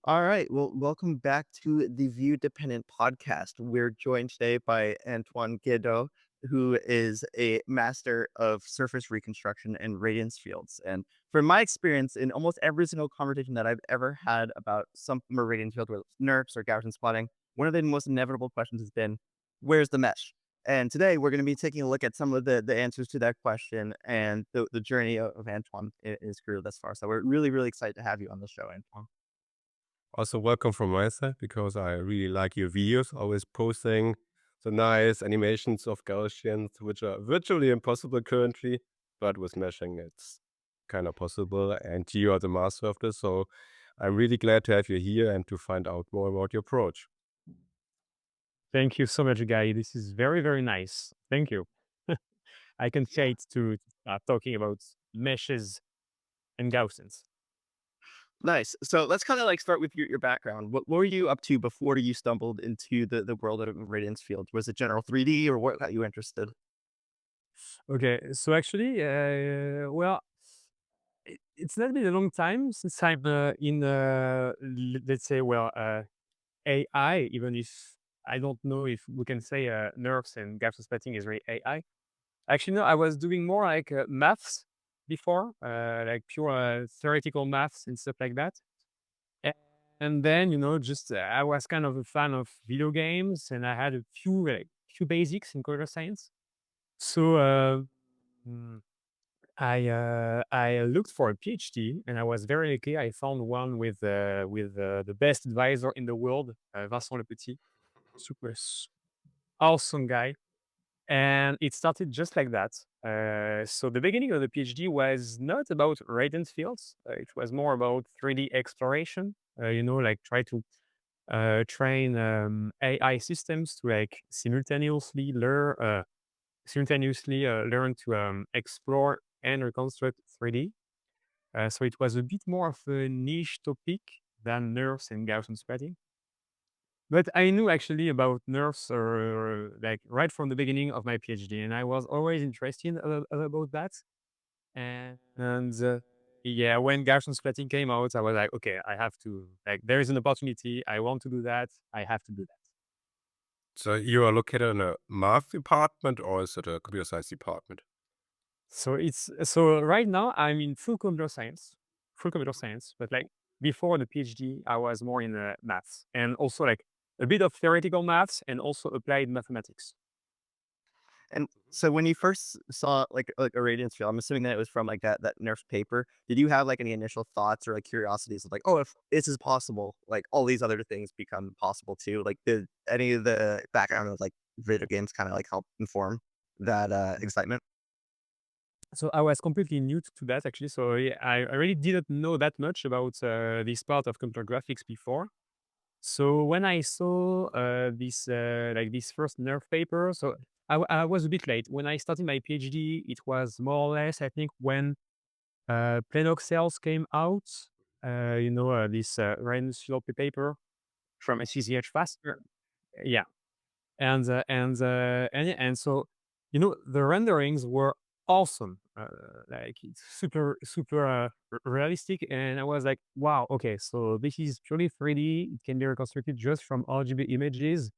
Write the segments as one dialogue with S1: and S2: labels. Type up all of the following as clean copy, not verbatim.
S1: All right. Well, welcome back to the View Dependent podcast. We're joined today by Antoine Guédon, who is a master of surface reconstruction and radiance fields. And from my experience, in almost every single conversation that I've ever had about some form of radiance field, whether it's NURBS or Gaussian splatting, one of the most inevitable questions has been, where's the mesh? And today we're going to be taking a look at some of the answers to that question and the journey of Antoine in his career thus far. So we're really, really excited to have you on the show, Antoine.
S2: Also, welcome from my side because I really like your videos, always posting the nice animations of Gaussians, which are virtually impossible currently, but with meshing, it's kind of possible. And you are the master of this. So I'm really glad to have you here and to find out more about your approach.
S3: Thank you so much, Guy. This is very, very nice. Thank you. I can
S1: Yeah.
S3: relate to talking about meshes and Gaussians.
S1: Nice. So let's kind of like start with your background. What were you up to before you stumbled into the world of Radiance Field? Was it general 3D or what got you interested?
S3: Okay, so actually, it's not been a long time since I'm in, let's say, AI, even if I don't know if we can say nerves and Gaussian splatting is really AI. Actually, no, I was doing more like maths before, like pure theoretical maths and stuff like that. A- And then, just I was kind of a fan of video games, and I had a few basics in computer science. So mm, I looked for a PhD, and I was very lucky. I found one with the best advisor in the world, Vincent Le Petit, super awesome guy. And it started just like that. So the beginning of the PhD was not about radiant fields. It was more about 3D exploration. Like try to train AI systems to like simultaneously learn to explore and reconstruct 3D. So it was a bit more of a niche topic than nerves and Gaussian splatting. But I knew actually about nerves like right from the beginning of my PhD, and I was always interested about that. And yeah, when Gaussian splatting came out, I was like, okay, I have to like there is an opportunity. I want to do that. I have to do that.
S2: So you are located in a math department or is it a computer science department?
S3: So right now I'm in full computer science. But like before the PhD, I was more in maths and also like a bit of theoretical maths and also applied mathematics.
S1: And so when you first saw like a Radiance Field, I'm assuming that it was from like that Nerf paper. Did you have like any initial thoughts or like curiosities of like, oh, if this is possible, like all these other things become possible too? Like did any of the background of like video games kind of like help inform that excitement?
S3: So I was completely new to that actually. So yeah, I really didn't know that much about this part of computer graphics before. So when I saw this first Nerf paper, so I was a bit late. When I started my PhD, it was more or less I think when Planox cells came out. This Reconstruction paper from SCCH faster. Yeah, and so the renderings were awesome, like it's super realistic, and I was like, wow, okay, so this is purely 3D. It can be reconstructed just from RGB images.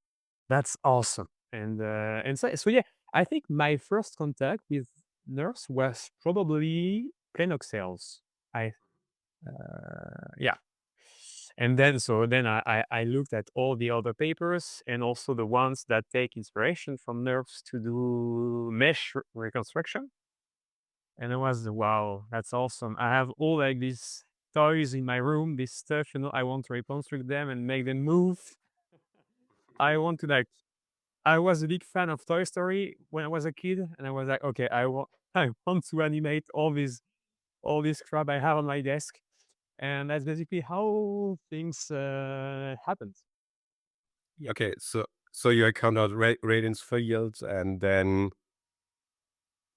S3: That's awesome. And so yeah, I think my first contact with nerves was probably Planox. I Yeah. And then I looked at all the other papers and also the ones that take inspiration from nerves to do mesh reconstruction. And I was, wow, that's awesome. I have all like these toys in my room, this stuff, I want to reconstruct them and make them move. I want to like, I was a big fan of Toy Story when I was a kid, and I was like, okay, I want to animate all this crap I have on my desk. And that's basically how things happened.
S2: Okay, so you encountered radiance fields and then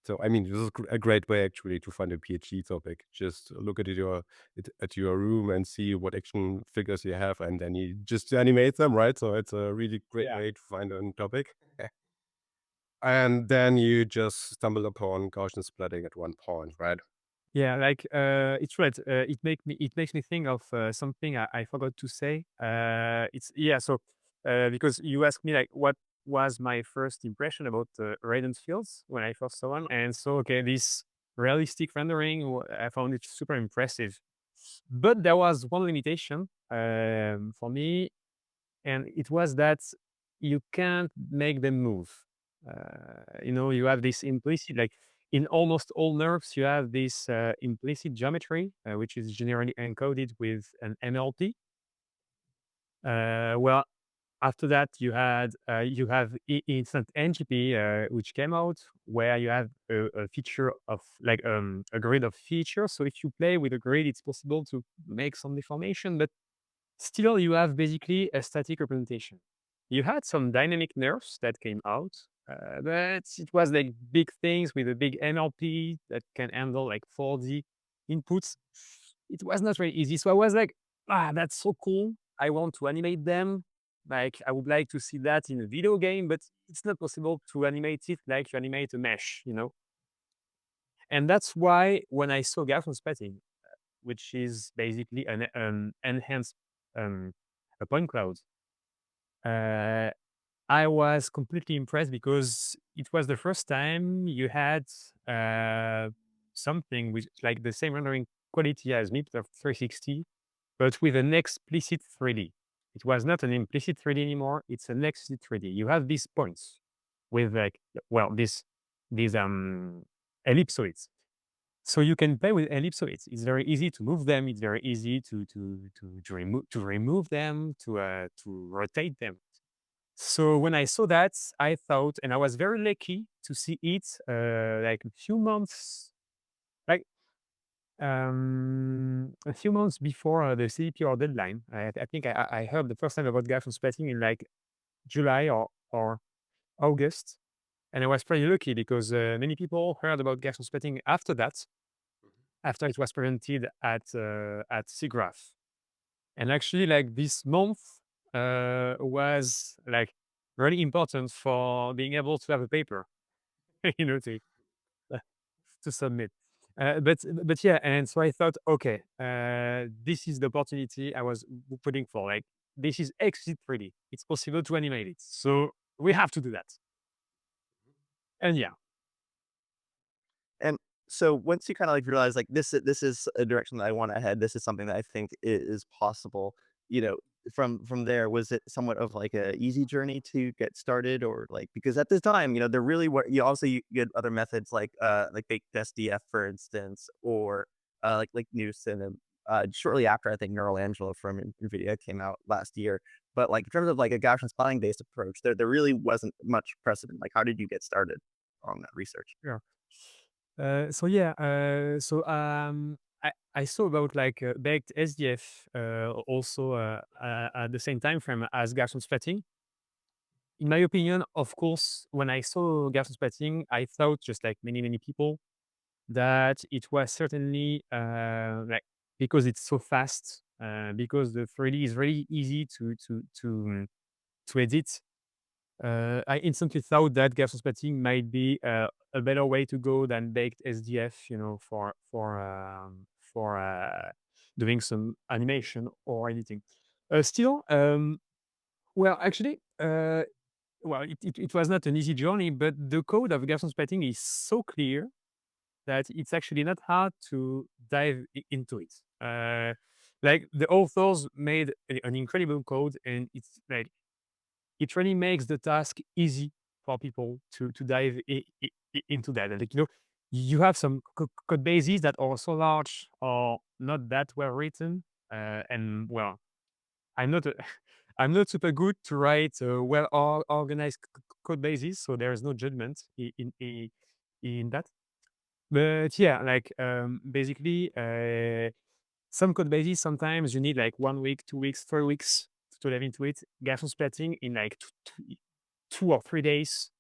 S2: so, I mean, this is a great way actually to find a PhD topic. Just look at your room and see what action figures you have, and then you just animate them, right? So it's a really great
S3: Yeah.
S2: way to find a topic. And then you just stumble upon Gaussian splatting at one point, right?
S3: Yeah, like it's right. It makes me think of something I forgot to say. It's yeah. So because you asked me like what was my first impression about Radiant Fields when I first saw one, and so okay, this realistic rendering, I found it super impressive. But there was one limitation for me, and it was that you can't make them move. You have this implicit, like in almost all nerves, you have this implicit geometry, which is generally encoded with an MLP. Well, after that, you have instant NGP, which came out, where you have a feature of like a grid of features. So if you play with a grid, it's possible to make some deformation, but still, you have basically a static representation. You had some dynamic nerves that came out, but it was like big things with a big NLP that can handle like 4D inputs. It was not very easy. So I was like, that's so cool. I want to animate them. Like, I would like to see that in a video game, but it's not possible to animate it like you animate a mesh. And that's why when I saw Gaussian Splatting, which is basically an enhanced um, a point cloud. Uh, I was completely impressed because it was the first time you had something with like the same rendering quality as MIP 360, but with an explicit 3D. It was not an implicit 3D anymore. It's an explicit 3D. You have these points with like, well, these ellipsoids. So you can play with ellipsoids. It's very easy to move them. It's very easy to remove them, to rotate them. So when I saw that, I thought, and I was very lucky to see it like like a few months before the CDPR deadline. I think I heard the first time about Gaussian splatting in like July or August, and I was pretty lucky because many people heard about Gaussian splatting after that, after it was presented at SIGGRAPH. And actually, like this month was like really important for being able to have a paper, to uh, to submit. But yeah, and so I thought, okay, this is the opportunity I was putting for. Like, this is exit 3D. It's possible to animate it, so we have to do that. And yeah,
S1: And so once you kind of like realize like this is a direction that I want to head, this is something that I think is possible, you know, from there, was it somewhat of like a easy journey to get started, or like, because at this time, there really were, you also you get other methods like baked SDF, for instance, or like Noose, and then shortly after, I think Neural Angelo from NVIDIA came out last year. But like in terms of like a Gaussian spotting based approach, there really wasn't much precedent. Like, how did you get started on that research?
S3: sure. So yeah, I saw about like baked SDF also at the same time frame as Gaussian splatting. In my opinion, of course, when I saw Gaussian splatting, I thought, just like many people, that it was certainly like, because it's so fast, because the 3D is really easy to edit. I instantly thought that Gaussian splatting might be a better way to go than baked SDF, for doing some animation or anything. Still, well, actually, it was not an easy journey, but the code of Gaussian splatting is so clear that it's actually not hard to dive into it. Like the authors made an incredible code, and it's like it really makes the task easy for people to dive into that. And like, you have some code bases that are so large or not that well written, and well, I'm not a, I'm not super good to write well organized code bases, so there is no judgment in that. But yeah, like basically, some code bases sometimes you need like 1 week, 2 weeks, 3 weeks to dive into it. Gaussian splatting in like 2 or 3 days,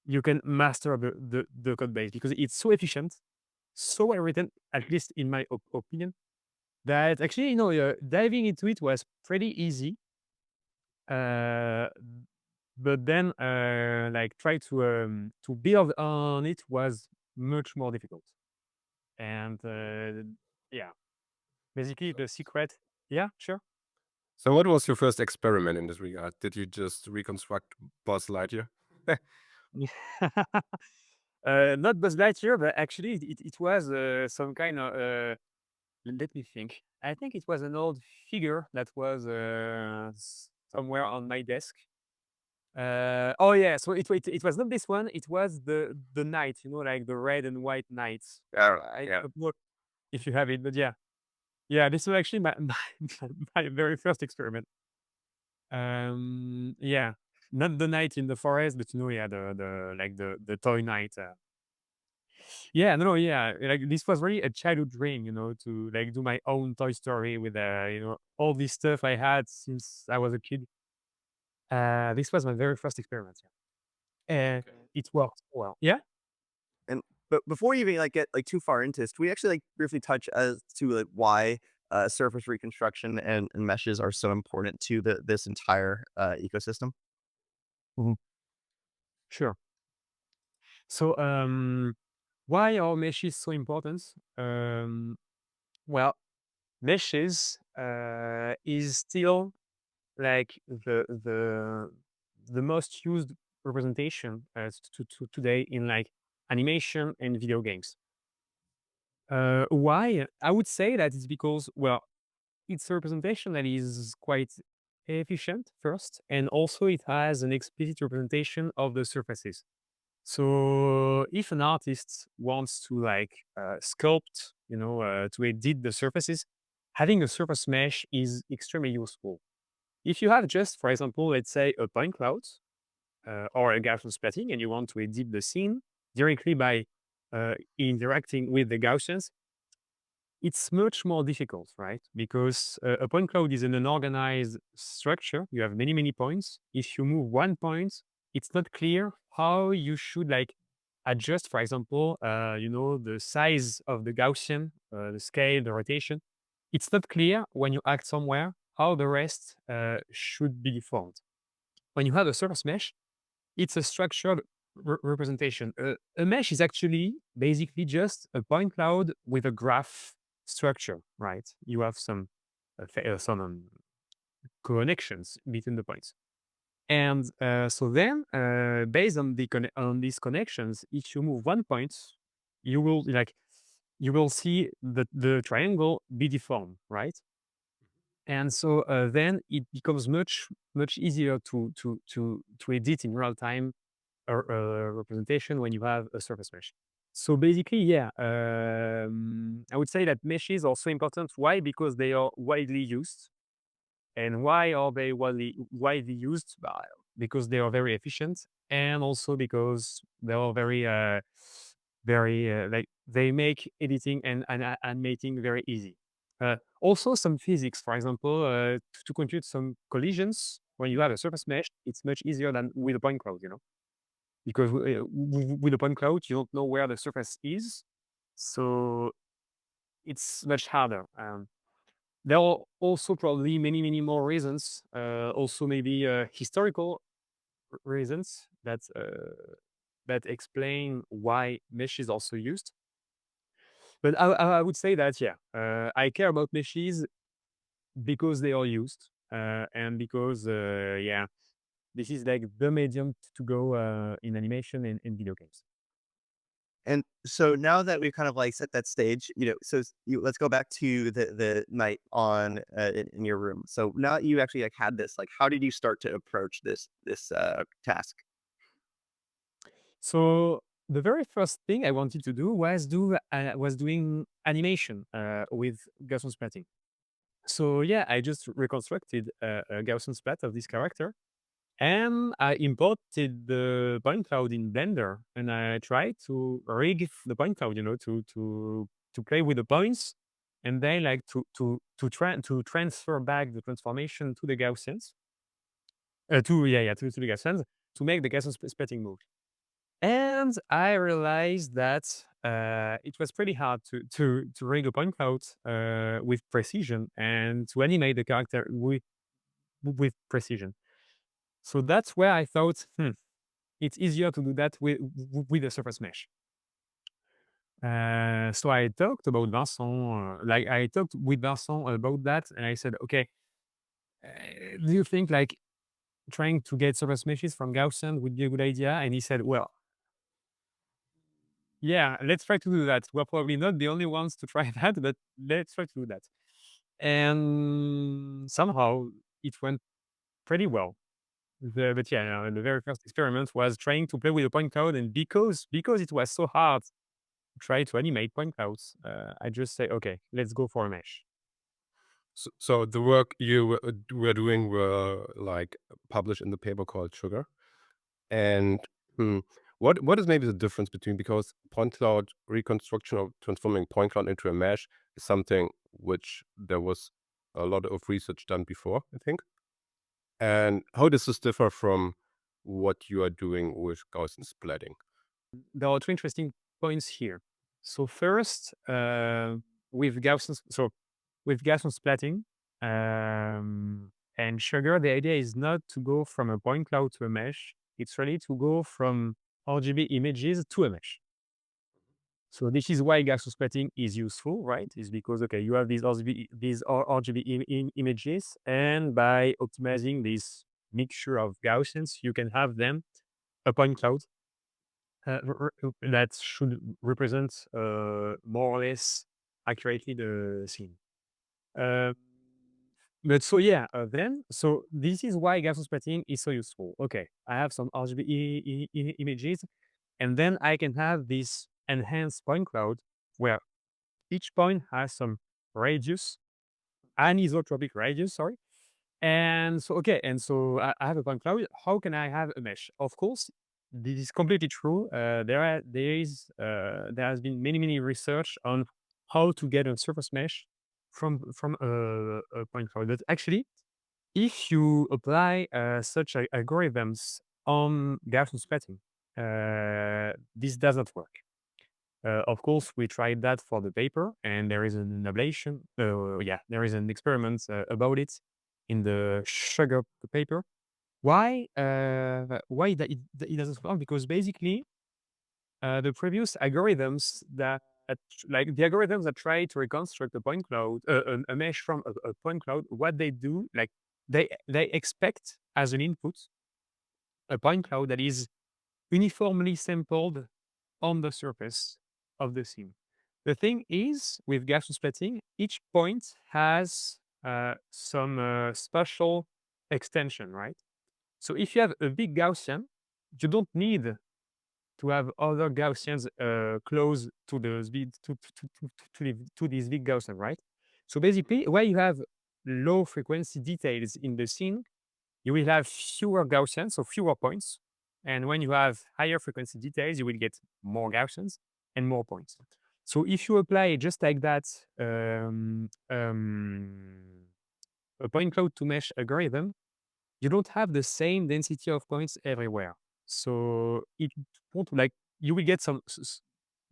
S3: you can master the code base because it's so efficient, so well written, at least in my opinion, that actually, diving into it was pretty easy. Uh, but then, like, try to build on it was much more difficult. And yeah, basically the secret. Yeah, sure.
S2: So what was your first experiment in this regard? Did you just reconstruct Buzz Lightyear?
S3: Not Buzz Lightyear, but actually it was some kind of. Let me think. I think it was an old figure that was somewhere on my desk. Oh yeah, so it was not this one. It was the knight, like the red and white knights. I
S2: Yeah.
S3: don't know if you have it, but yeah, yeah. This was actually my very first experiment. Yeah, not the knight in the forest, but yeah, the like the toy knight. Yeah, no, yeah, like this was really a childhood dream, to like do my own Toy Story with all this stuff I had since I was a kid. This was my very first experiment. Yeah. And
S2: Okay.
S3: it worked well. Yeah.
S1: And but before you even like get like too far into this, can we actually like briefly touch as to like why surface reconstruction and meshes are so important to this entire ecosystem?
S3: Mhm. Sure. So, why are meshes so important? Well, meshes is still like the most used representation today in like animation and video games. Why? I would say that it's because, well, it's a representation that is quite efficient first, and also it has an explicit representation of the surfaces. So if an artist wants to like sculpt, to edit the surfaces, having a surface mesh is extremely useful. If you have just, for example, let's say a point cloud or a Gaussian splatting, and you want to edit the scene directly by interacting with the Gaussians, it's much more difficult, right? Because a point cloud is an unorganized structure. You have many, many points. If you move one point, it's not clear how you should like adjust, for example, the size of the Gaussian, the scale, the rotation. It's not clear when you act somewhere how the rest should be formed. When you have a surface mesh, it's a structured representation. A mesh is actually basically just a point cloud with a graph structure, right? You have some connections between the points, and so then, based on on these connections, if you move one point, you will like you will see the triangle be deformed, right? And so then it becomes much easier to edit in real time a representation when you have a surface mesh. So basically, yeah, I would say that meshes are so important. Why? Because they are widely used. And why are they widely used? Because they are very efficient, and also because they are very like they make editing and animating very easy. Also, some physics, for example, to compute some collisions when you have a surface mesh, it's much easier than with a point cloud. Because with a point cloud, you don't know where the surface is, so it's much harder. There are also probably many, many more reasons. Also, maybe historical reasons that explain why mesh is also used. But I would say that yeah, I care about meshes because they are used and because yeah, this is like the medium to go in animation and in video games.
S1: And so now that we've kind of like set that stage, let's go back to the night on in your room. So now that you actually like had this, like, how did you start to approach this task?
S3: So the very first thing I wanted to do was doing animation with Gaussian splatting. So yeah, I just reconstructed a Gaussian splat of this character, and I imported the point cloud in Blender, and I tried to rig the point cloud, to play with the points, and then like to transfer back the transformation to the Gaussians, to the Gaussians to make the Gaussian splatting move. And I realized that it was pretty hard to rig a point cloud with precision and to animate the character with precision. So that's where I thought, it's easier to do that with a surface mesh. So I talked about Vincent, like I talked with Vincent about that, and I said, okay, do you think like trying to get surface meshes from Gaussian would be a good idea? And he said, well, yeah, let's try to do that. We're probably not the only ones to try that, but let's try to do that. And somehow it went pretty well. But yeah, the very first experiment was trying to play with a point cloud, and because it was so hard to try to animate point clouds, I just say, okay, let's go for a mesh.
S2: So the work you were doing were like published in the paper called Sugar. And hmm, what is maybe the difference between, because point cloud reconstruction or transforming point cloud into a mesh is something which there was a lot of research done before, I think. And how does this differ from what you are doing with Gaussian splatting?
S3: There are two interesting points here. So first, with Gaussian splatting and sugar, the idea is not to go from a point cloud to a mesh. It's really to go from RGB images to a mesh. So this is why Gaussian splatting is useful, right? Is because okay, you have these RGB images, and by optimizing this mixture of Gaussians, you can have them a point cloud that should represent more or less accurately the scene. Uh, but so yeah, then so this is why Gaussian splatting is so useful. Okay, I have some RGB images, and then I can have this enhanced point cloud where each point has some radius, anisotropic radius, sorry. And so, okay, and so I have a point cloud. How can I have a mesh? Of course, this is completely true. There has been many research on how to get a surface mesh from a point cloud. But actually, if you apply such algorithms on Gaussian splatting, this does not work. Of course, we tried that for the paper, and there is an ablation. Yeah, there is an experiment about it in the sugar paper. Why? Why that it doesn't work? Because basically, the previous algorithms like the algorithms that try to reconstruct a point cloud, a mesh from a point cloud, what they do, like they expect as an input a point cloud that is uniformly sampled on the surface of the scene. The thing is, with Gaussian splatting, each point has some special extension, right? So if you have a big Gaussian, you don't need to have other Gaussians close to this big Gaussian, right? So basically, where you have low frequency details in the scene, you will have fewer Gaussians, so fewer points. And when you have higher frequency details, you will get more Gaussians and more points. So if you apply just like that a point cloud to mesh algorithm, you don't have the same density of points everywhere. So it won't like you will get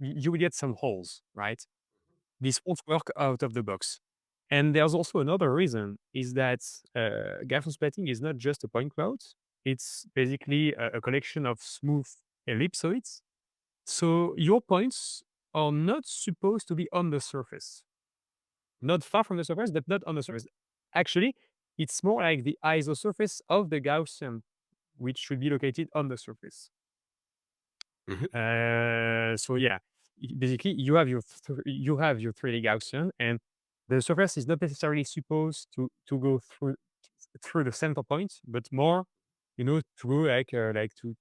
S3: you will get some holes, right? This won't work out of the box. And there's also another reason is that Gaussian splatting is not just a point cloud. It's basically a collection of smooth ellipsoids. So your points are not supposed to be on the surface. Not far from the surface, but not on the surface. Actually, it's more like the isosurface of the Gaussian, which should be located on the surface.
S2: Mhm.
S3: So yeah, basically you have your 3D Gaussian, and the surface is not necessarily supposed to go through the center point, but more, to go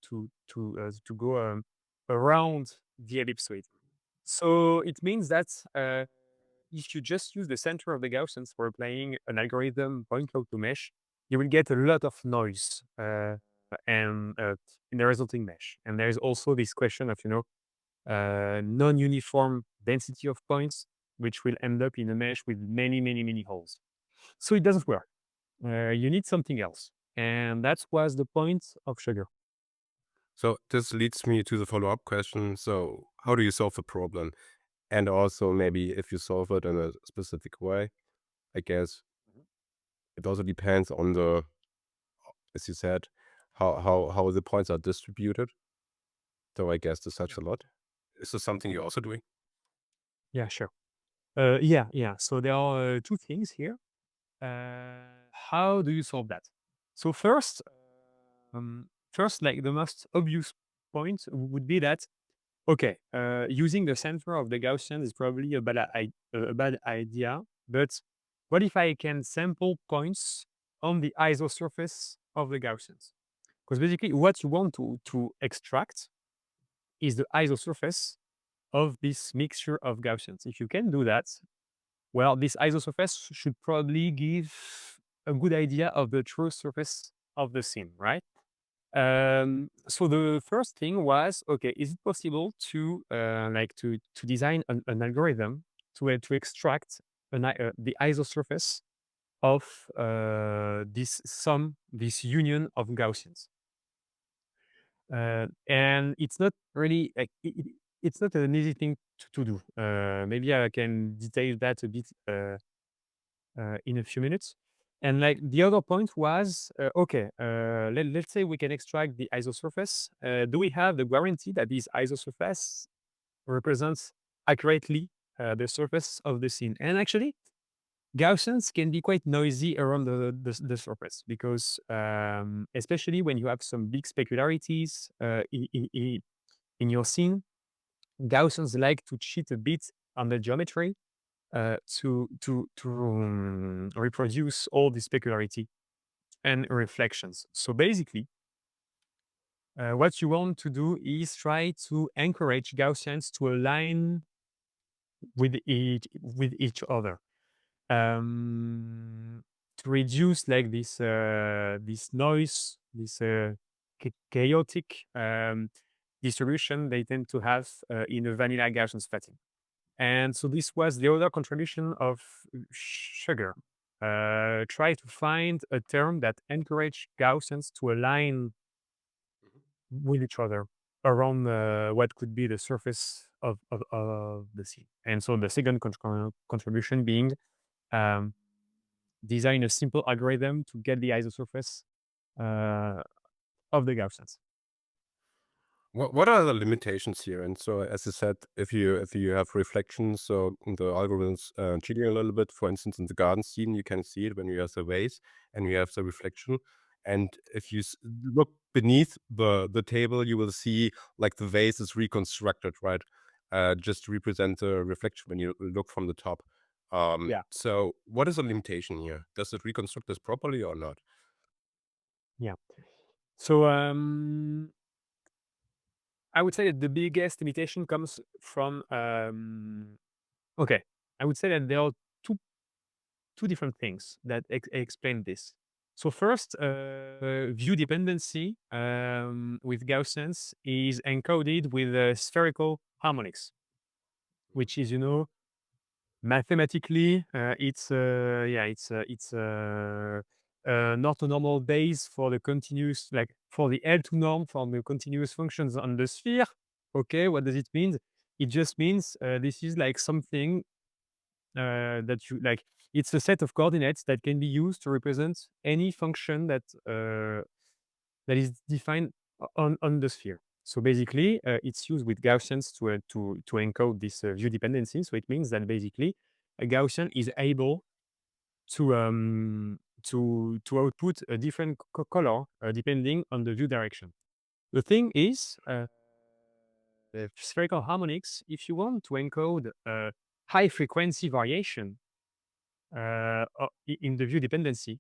S3: to go around the ellipsoid. So it means that if you just use the center of the Gaussians for applying an algorithm point cloud to mesh, you will get a lot of noise and in the resulting mesh. And there is also this question of non-uniform density of points, which will end up in a mesh with many holes. So it doesn't work. You need something else, and that was the point of sugar.
S2: So this leads me to the follow-up question. So how do you solve the problem? And also maybe if you solve it in a specific way, I guess it also depends on the, as you said, how the points are distributed. So I guess this helps a lot. Is this something you're also doing?
S3: Yeah, sure. Yeah. So there are two things here. How do you solve that? So first, like the most obvious point would be that okay, using the center of the Gaussian is probably a bad idea. But what if I can sample points on the isosurface of the Gaussians? Because basically, what you want to extract is the isosurface of this mixture of Gaussians. If you can do that, well, this isosurface should probably give a good idea of the true surface of the scene, right? So the first thing was, okay, is it possible to to design an algorithm to extract the isosurface of this union of Gaussians? And it's not really like it's not an easy thing to do. Maybe I can detail that a bit in a few minutes. And like the other point was, okay, let's say we can extract the isosurface. Do we have the guarantee that this isosurface represents accurately the surface of the scene? And actually, Gaussians can be quite noisy around the surface because, especially when you have some big specularities in your scene, Gaussians like to cheat a bit on the geometry to reproduce all the specularity and reflections. So basically, what you want to do is try to encourage Gaussians to align with each other, to reduce like this noise, this chaotic distribution they tend to have in a vanilla Gaussian splatting. And so this was the other contribution of sugar. Try to find a term that encourage Gaussians to align with each other around what could be the surface of the sea. And so the second contribution being um, design a simple algorithm to get the isosurface uh, of the Gaussians.
S2: What are the limitations here? And so, as you said, if you have reflections, so the algorithm's cheating a little bit. For instance, in the garden scene, you can see it when you have the vase and you have the reflection. And if you look beneath the table, you will see like the vase is reconstructed, right? Just to represent the reflection when you look from the top.
S3: Yeah,
S2: So, what is the limitation here? Does it reconstruct this properly or not?
S3: yeah. So I would say that the biggest limitation comes from okay. I would say that there are two two different things that explain this. So first, view dependency with Gaussians is encoded with spherical harmonics, which is mathematically it's not a normal base for the continuous for the L2 norm for the continuous functions on the sphere. Okay, what does it mean? It just means this is like something that you like it's a set of coordinates that can be used to represent any function that is defined on the sphere. So basically, it's used with Gaussians to encode this view dependency. So it means that basically a Gaussian is able to output a different color depending on the view direction. The thing is, the spherical harmonics, if you want to encode high frequency variation in the view dependency,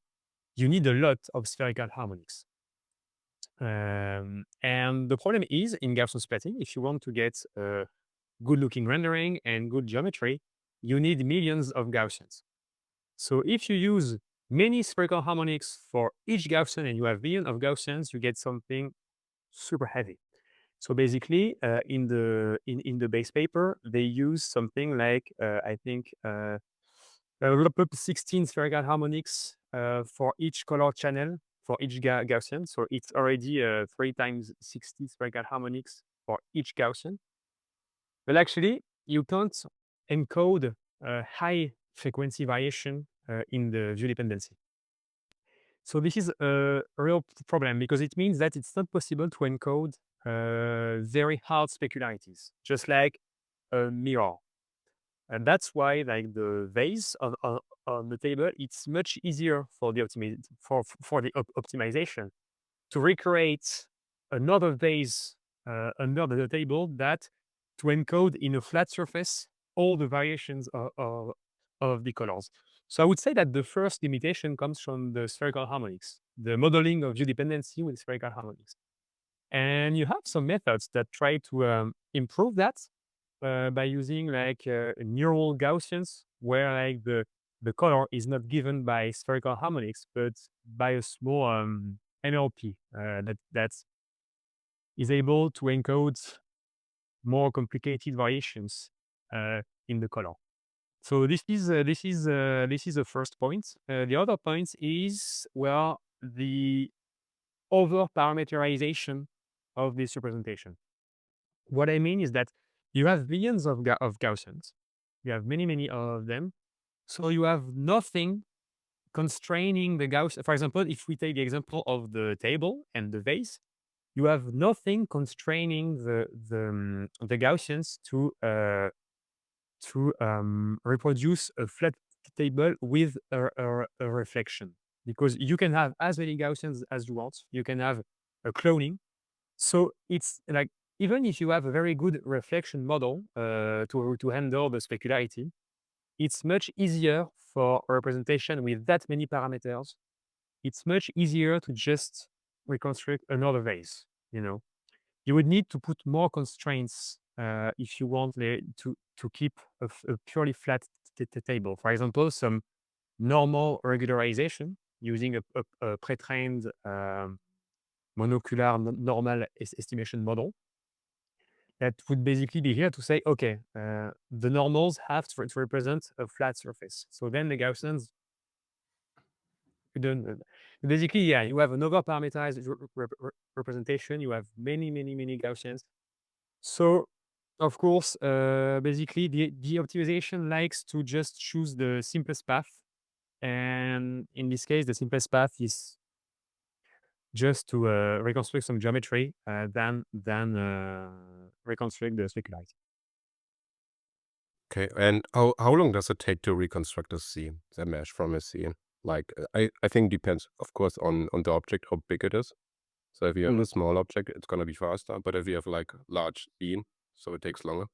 S3: you need a lot of spherical harmonics. And the problem is in Gaussian splatting, if you want to get good looking rendering and good geometry, you need millions of Gaussians. So if you use many spherical harmonics for each Gaussian and you have millions of Gaussians, you get something super heavy. So basically, in the base paper, they use something like I think 16 spherical harmonics for each color channel for each Gaussian. So it's already 3 times 60 spherical harmonics for each Gaussian. But actually, you can't encode high frequency variation in the view dependency. So this is a real problem because it means that it's not possible to encode very hard specularities, just like a mirror. And that's why like the vase on the table, it's much easier for the optimization to recreate another vase under the table that to encode in a flat surface all the variations of the colors. So I would say that the first limitation comes from the spherical harmonics, the modeling of view dependency with spherical harmonics. And you have some methods that try to improve that by using like neural Gaussians, where like the color is not given by spherical harmonics, but by a small NLP that is able to encode more complicated variations in the color. So this is the first point. The other point is well the over parameterization of this representation. What I mean is that you have billions of Gaussians. You have many of them. So you have nothing constraining the Gauss. For example, if we take the example of the table and the vase, you have nothing constraining the Gaussians to reproduce a flat table with a reflection, because you can have as many Gaussians as you want. You can have a cloning. So it's like even if you have a very good reflection model to handle the specularity, it's much easier for a representation with that many parameters. It's much easier to just reconstruct another vase. You know, you would need to put more constraints if you want to keep a purely flat table. For example, some normal regularization using a pre-trained monocular normal estimation model that would basically be here to say, okay, the normals have to represent a flat surface. So then the Gaussians, you don't, basically, yeah, you have an over-parameterized representation. You have many Gaussians. So, of course, basically, the optimization likes to just choose the simplest path. And in this case, the simplest path is just to reconstruct some geometry than reconstruct the specularity.
S2: Okay, and how long does it take to reconstruct a scene, the mesh from a scene? Like, I think depends, of course, on the object, how big it is. So if you have a
S1: Mhm.
S2: small object, it's gonna be faster, but if you have, like, large scene, so it takes longer.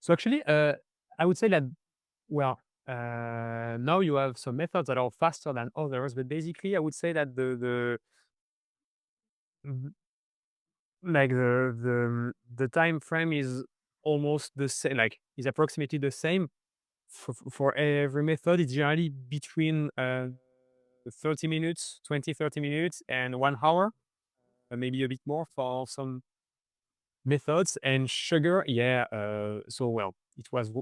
S3: So actually, I would say that, well, now you have some methods that are faster than others, but basically, I would say that v- like the time frame is almost the same, like is approximately the same for every method. It's generally between 30 minutes, 20-30 minutes, and 1 hour, maybe a bit more for some methods. And sugar, yeah, so well, it was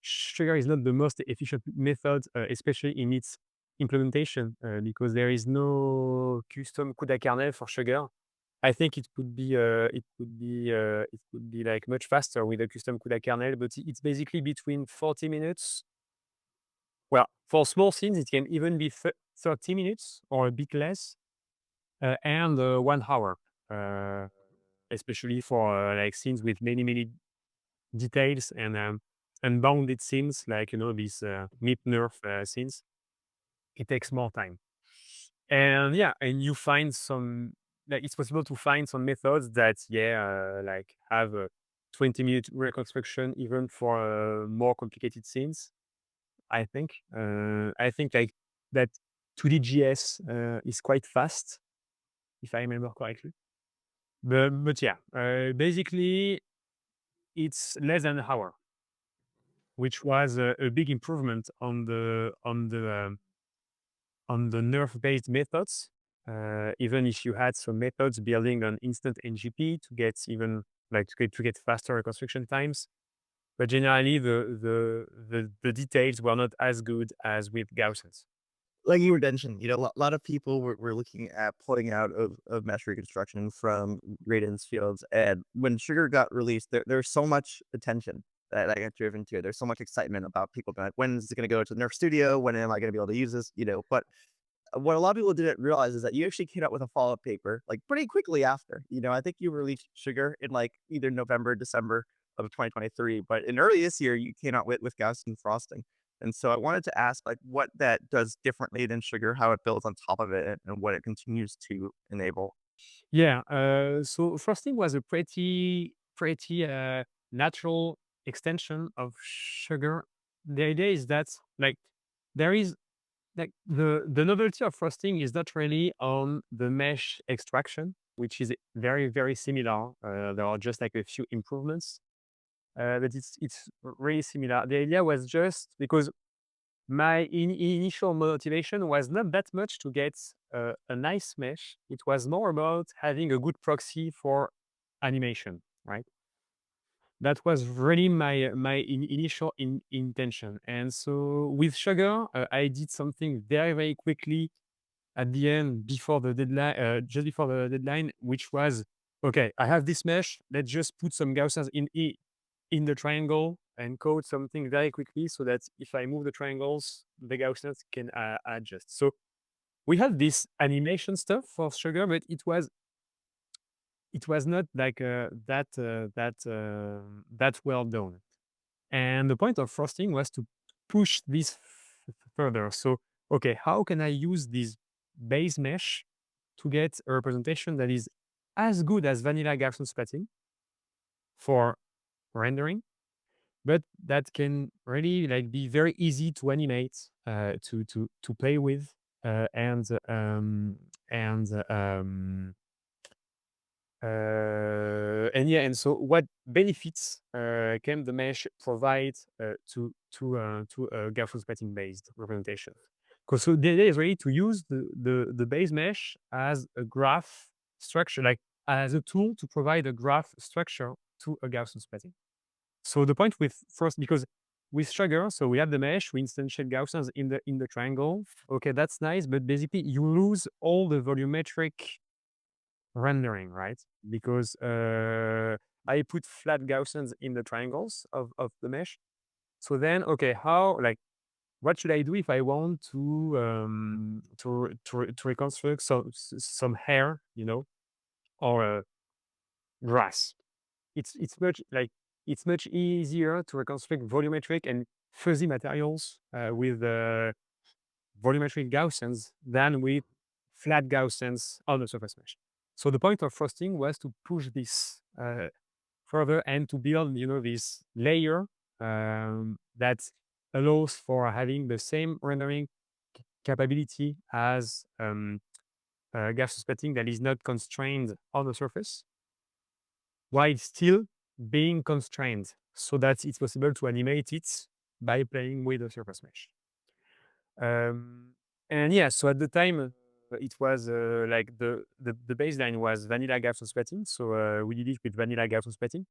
S3: sugar is not the most efficient method, especially in its implementation, because there is no custom CUDA kernel for sugar. I think it could be like much faster with a custom CUDA kernel, but it's basically between 40 minutes. Well, for small scenes, it can even be 30 minutes or a bit less, and 1 hour, uh, especially for like scenes with many details and unbounded scenes, like these mid nerf scenes. It takes more time, and yeah, and you find some, like it's possible to find some methods that like have a 20-minute reconstruction even for more complicated scenes. I think like that 2D GS is quite fast, if I remember correctly. But yeah, basically it's less than an hour, which was a big improvement on the nerf-based methods. Even if you had some methods building on instant NGP to get even like to get faster reconstruction times, but generally the details were not as good as with Gaussians.
S1: Like you were mentioning, a lot of people were looking at pulling out of mesh reconstruction from Graydon's fields. And when Sugar got released, there's so much attention that I got driven to it. There's so much excitement about people being like, when is it going to go to the Nerf studio? When am I going to be able to use this? But what a lot of people didn't realize is that you actually came out with a follow-up paper like pretty quickly after. I think you released Sugar in like either November, December of 2023. But in early this year, you came out with Gaussian frosting. And so I wanted to ask, like, what that does differently than sugar, how it builds on top of it, and what it continues to enable.
S3: Yeah. So frosting was a pretty natural extension of sugar. The idea is that like there is like the novelty of frosting is not really on the mesh extraction, which is very similar. There are just like a few improvements, but it's really similar. The idea was just because my initial motivation was not that much to get a nice mesh. It was more about having a good proxy for animation, right? That was really my initial intention. And so with sugar, I did something very quickly at the end before the deadline, just before the deadline, which was okay. I have this mesh. Let's just put some Gaussians in the triangle and code something very quickly so that if I move the triangles, the Gaussians can adjust. So we had this animation stuff for sugar, but it was not like that well done. And the point of frosting was to push this further. So okay, how can I use this base mesh to get a representation that is as good as vanilla Gaussian splatting for rendering, but that can really like be very easy to animate, to play with, and and yeah, and so what benefits can the mesh provide to a Gaussian splatting based representation? Because so the idea is really to use the base mesh as a graph structure, like as a tool to provide a graph structure to a Gaussian splatting. So the point with first, because with sugar, so we have the mesh, we instantiate Gaussians in the triangle. Okay, that's nice, but basically you lose all the volumetric rendering, right? Because I put flat Gaussians in the triangles of the mesh. So then, okay, how like what should I do if I want to reconstruct some hair, or grass? It's much like it's much easier to reconstruct volumetric and fuzzy materials with volumetric Gaussians than with flat Gaussians on the surface mesh. So the point of frosting was to push this further and to build, this layer that allows for having the same rendering capability as gas splatting that is not constrained on the surface, while still being constrained so that it's possible to animate it by playing with the surface mesh. And yeah, so at the time, it was like the baseline was vanilla Gaussian splatting. So we did it with vanilla Gaussian splatting.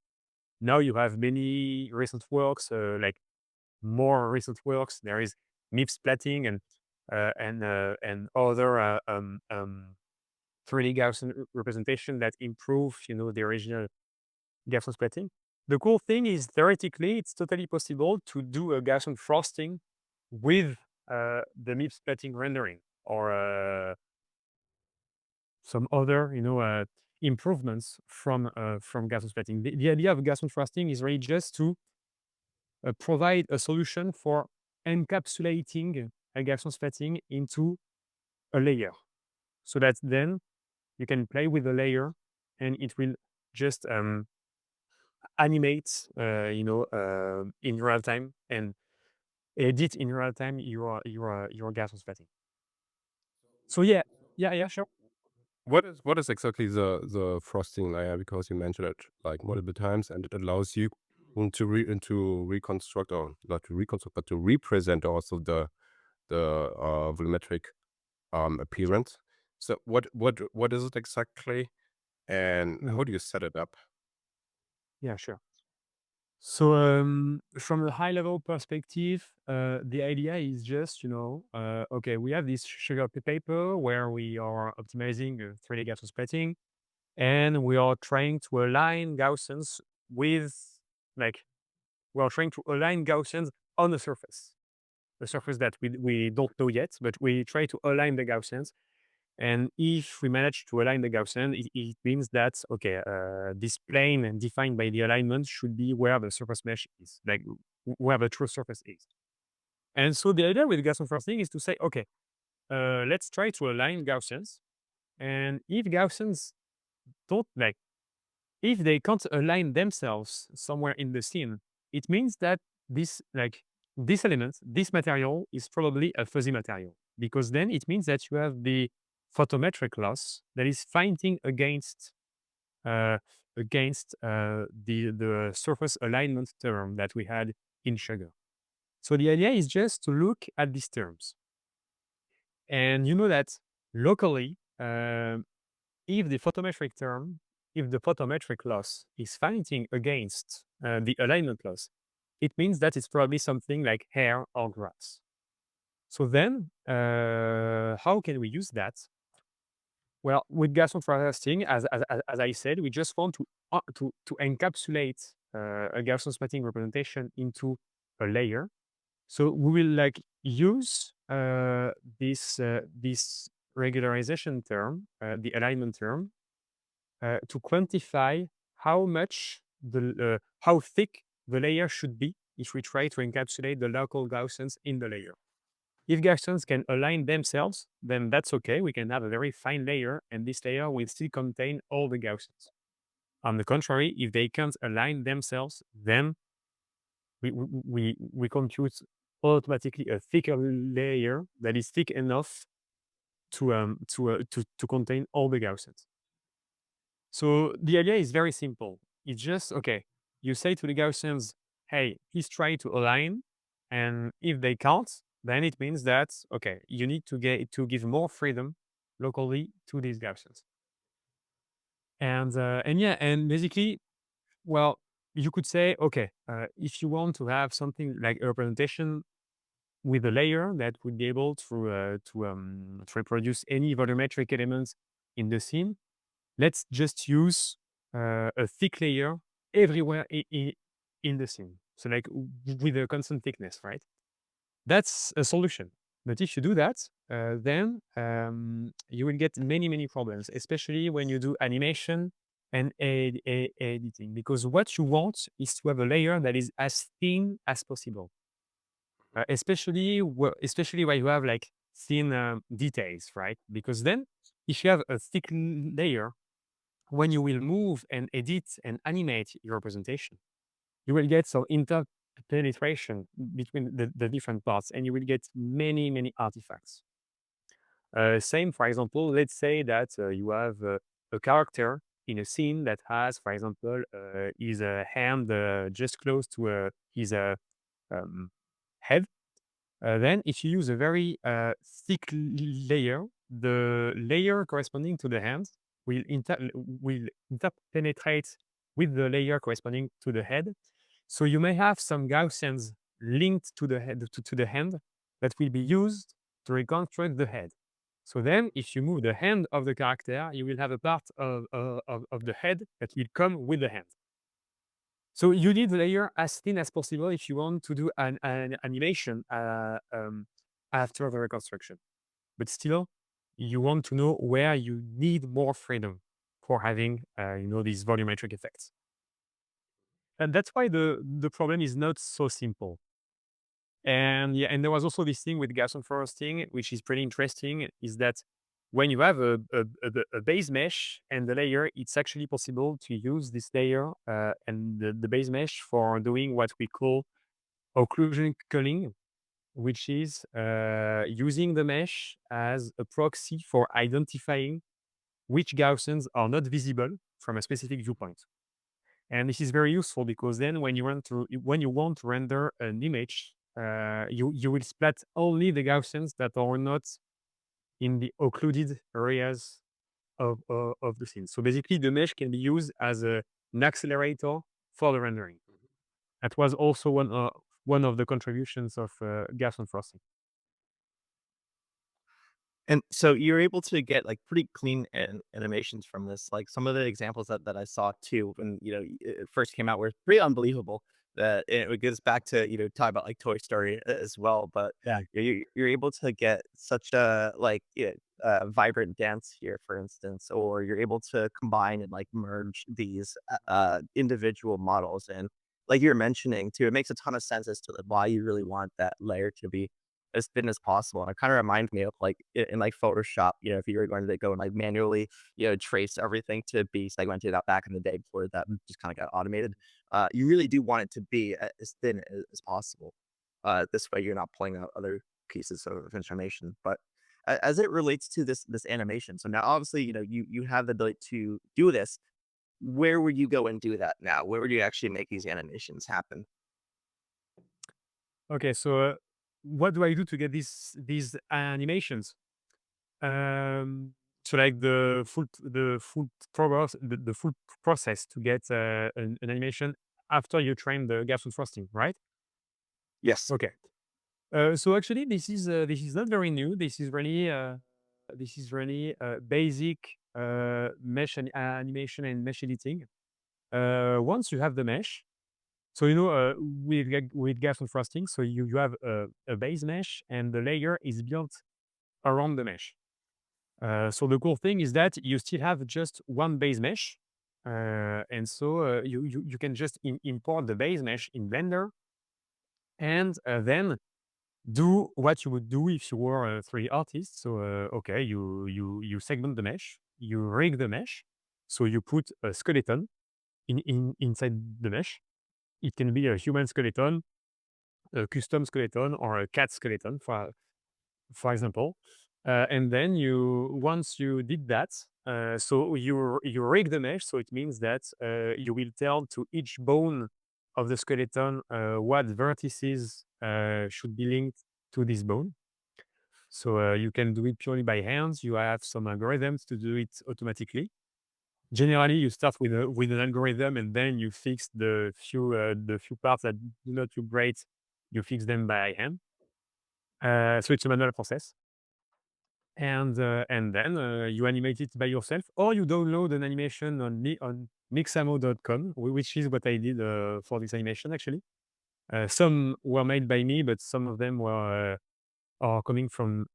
S3: Now you have many recent works, like more recent works. There is MIP splatting and other 3D Gaussian representation that improve, the original Gaussian splatting. The cool thing is theoretically, it's totally possible to do a Gaussian frosting with the MIP splatting rendering or some other, improvements from Gaussian splatting. The idea of Gaussian frosting is really just to provide a solution for encapsulating a Gaussian splatting into a layer, so that then you can play with the layer and it will just animate, in real time and edit in real time your Gaussian splatting. So yeah, sure.
S2: What is exactly the frosting layer? Because you mentioned it like multiple times, and it allows you to reconstruct, or not to reconstruct, but to represent also the volumetric appearance. So what is it exactly, and
S3: Mhm.
S2: how do you set it up?
S3: Yeah, sure. So from a high level perspective, the idea is just, okay, we have this sugar paper where we are optimizing 3D Gaussian splatting, and we are trying to align Gaussians with, like, we are trying to align Gaussians on the surface that we don't know yet, but we try to align the Gaussians. And if we manage to align the Gaussian, it means that, okay, this plane defined by the alignment should be where the surface mesh is, like where the true surface is. And so the idea with Gaussian forcing is to say, okay, let's try to align Gaussians. And if Gaussians don't like, if they can't align themselves somewhere in the scene, it means that this like this element, this material is probably a fuzzy material, because then it means that you have the photometric loss that is fighting uh, against the surface alignment term that we had in sugar. So the idea is just to look at these terms, and you know that locally, if the photometric term, if the photometric loss is fighting against the alignment loss, it means that it's probably something like hair or grass. So then, how can we use that? Well, with gas contrasting, as I said, we just want to encapsulate a Gaussian splatting representation into a layer. So we will like use this regularization term, the alignment term, to quantify how much how thick the layer should be if we try to encapsulate the local Gaussians in the layer. If Gaussians can align themselves, then that's okay. We can have a very fine layer, and this layer will still contain all the Gaussians. On the contrary, if they can't align themselves, then we compute automatically a thicker layer that is thick enough to contain all the Gaussians. So the idea is very simple. It's just, okay, you say to the Gaussians, hey, please try to align. And if they can't, then it means that, okay, you need to give more freedom locally to these Gaussians. And yeah, and basically, well, you could say, okay, if you want to have something like a representation with a layer that would be able to reproduce any volumetric elements in the scene, let's just use a thick layer everywhere in the scene. So like with a constant thickness, right? That's a solution. But if you do that, then you will get many problems, especially when you do animation and editing, because what you want is to have a layer that is as thin as possible, especially where you have like thin details, right? Because then if you have a thick layer, when you will move and edit and animate your representation, you will get some interpenetration between the different parts, and you will get many artifacts. Same, for example, let's say that you have a character in a scene that has, for example, his hand just close to his um, head. Then if you use a very thick layer, the layer corresponding to the hand will interpenetrate with the layer corresponding to the head. So you may have some Gaussians linked to the head to the hand that will be used to reconstruct the head. So then, if you move the hand of the character, you will have a part of the head that will come with the hand. So you need the layer as thin as possible if you want to do an animation after the reconstruction. But still, you want to know where you need more freedom for having, these volumetric effects. And that's why the problem is not so simple. And yeah, and there was also this thing with Gaussian foresting, which is pretty interesting, is that when you have a base mesh and the layer, it's actually possible to use this layer and the base mesh for doing what we call occlusion culling, which is using the mesh as a proxy for identifying which Gaussians are not visible from a specific viewpoint. And this is very useful because then when you want to render an image, you will splat only the Gaussians that are not in the occluded areas of the scene. So basically, the mesh can be used as an accelerator for the rendering. That was also one of the contributions of Gaussian frosting.
S1: And so you're able to get like pretty clean animations from this. Like some of the examples that I saw too when it first came out were pretty unbelievable. it goes back to, talk about like Toy Story as well, but
S3: Yeah.
S1: you're able to get such a like vibrant dance here, for instance, or you're able to combine and like merge these individual models. And like you're mentioning too, it makes a ton of sense as to why you really want that layer to be as thin as possible. And it kind of reminds me of like in like Photoshop, if you were going to go and like manually, trace everything to be segmented out back in the day before that just kind of got automated. You really do want it to be as thin as possible. This way, you're not pulling out other pieces of information. But as it relates to this animation, so now obviously, you have the ability to do this. Where would you go and do that now? Where would you actually make these animations happen?
S3: Okay, so what do I do to get these animations? Um, so like the full process to get an animation after you train the Gaussian frosting, right?
S1: Yes.
S3: Okay. So actually, this is not very new. This is really basic animation and mesh editing. Once you have the mesh, so with gas and frosting, so you have a base mesh and the layer is built around the mesh. So the cool thing is that you still have just one base mesh, and so you can just import the base mesh in Blender and then do what you would do if you were a 3D artist. So okay, you segment the mesh, you rig the mesh, so you put a skeleton inside the mesh. It can be a human skeleton, a custom skeleton, or a cat skeleton, for example. And then once you did that, so you rig the mesh. So it means that you will tell to each bone of the skeleton what vertices should be linked to this bone. So you can do it purely by hands. You have some algorithms to do it automatically. Generally, you start with an algorithm, and then you fix the few parts that do not look great. You fix them by hand. So it's a manual process, and then you animate it by yourself, or you download an animation on mixamo.com, which is what I did for this animation actually. Some were made by me, but some of them are coming from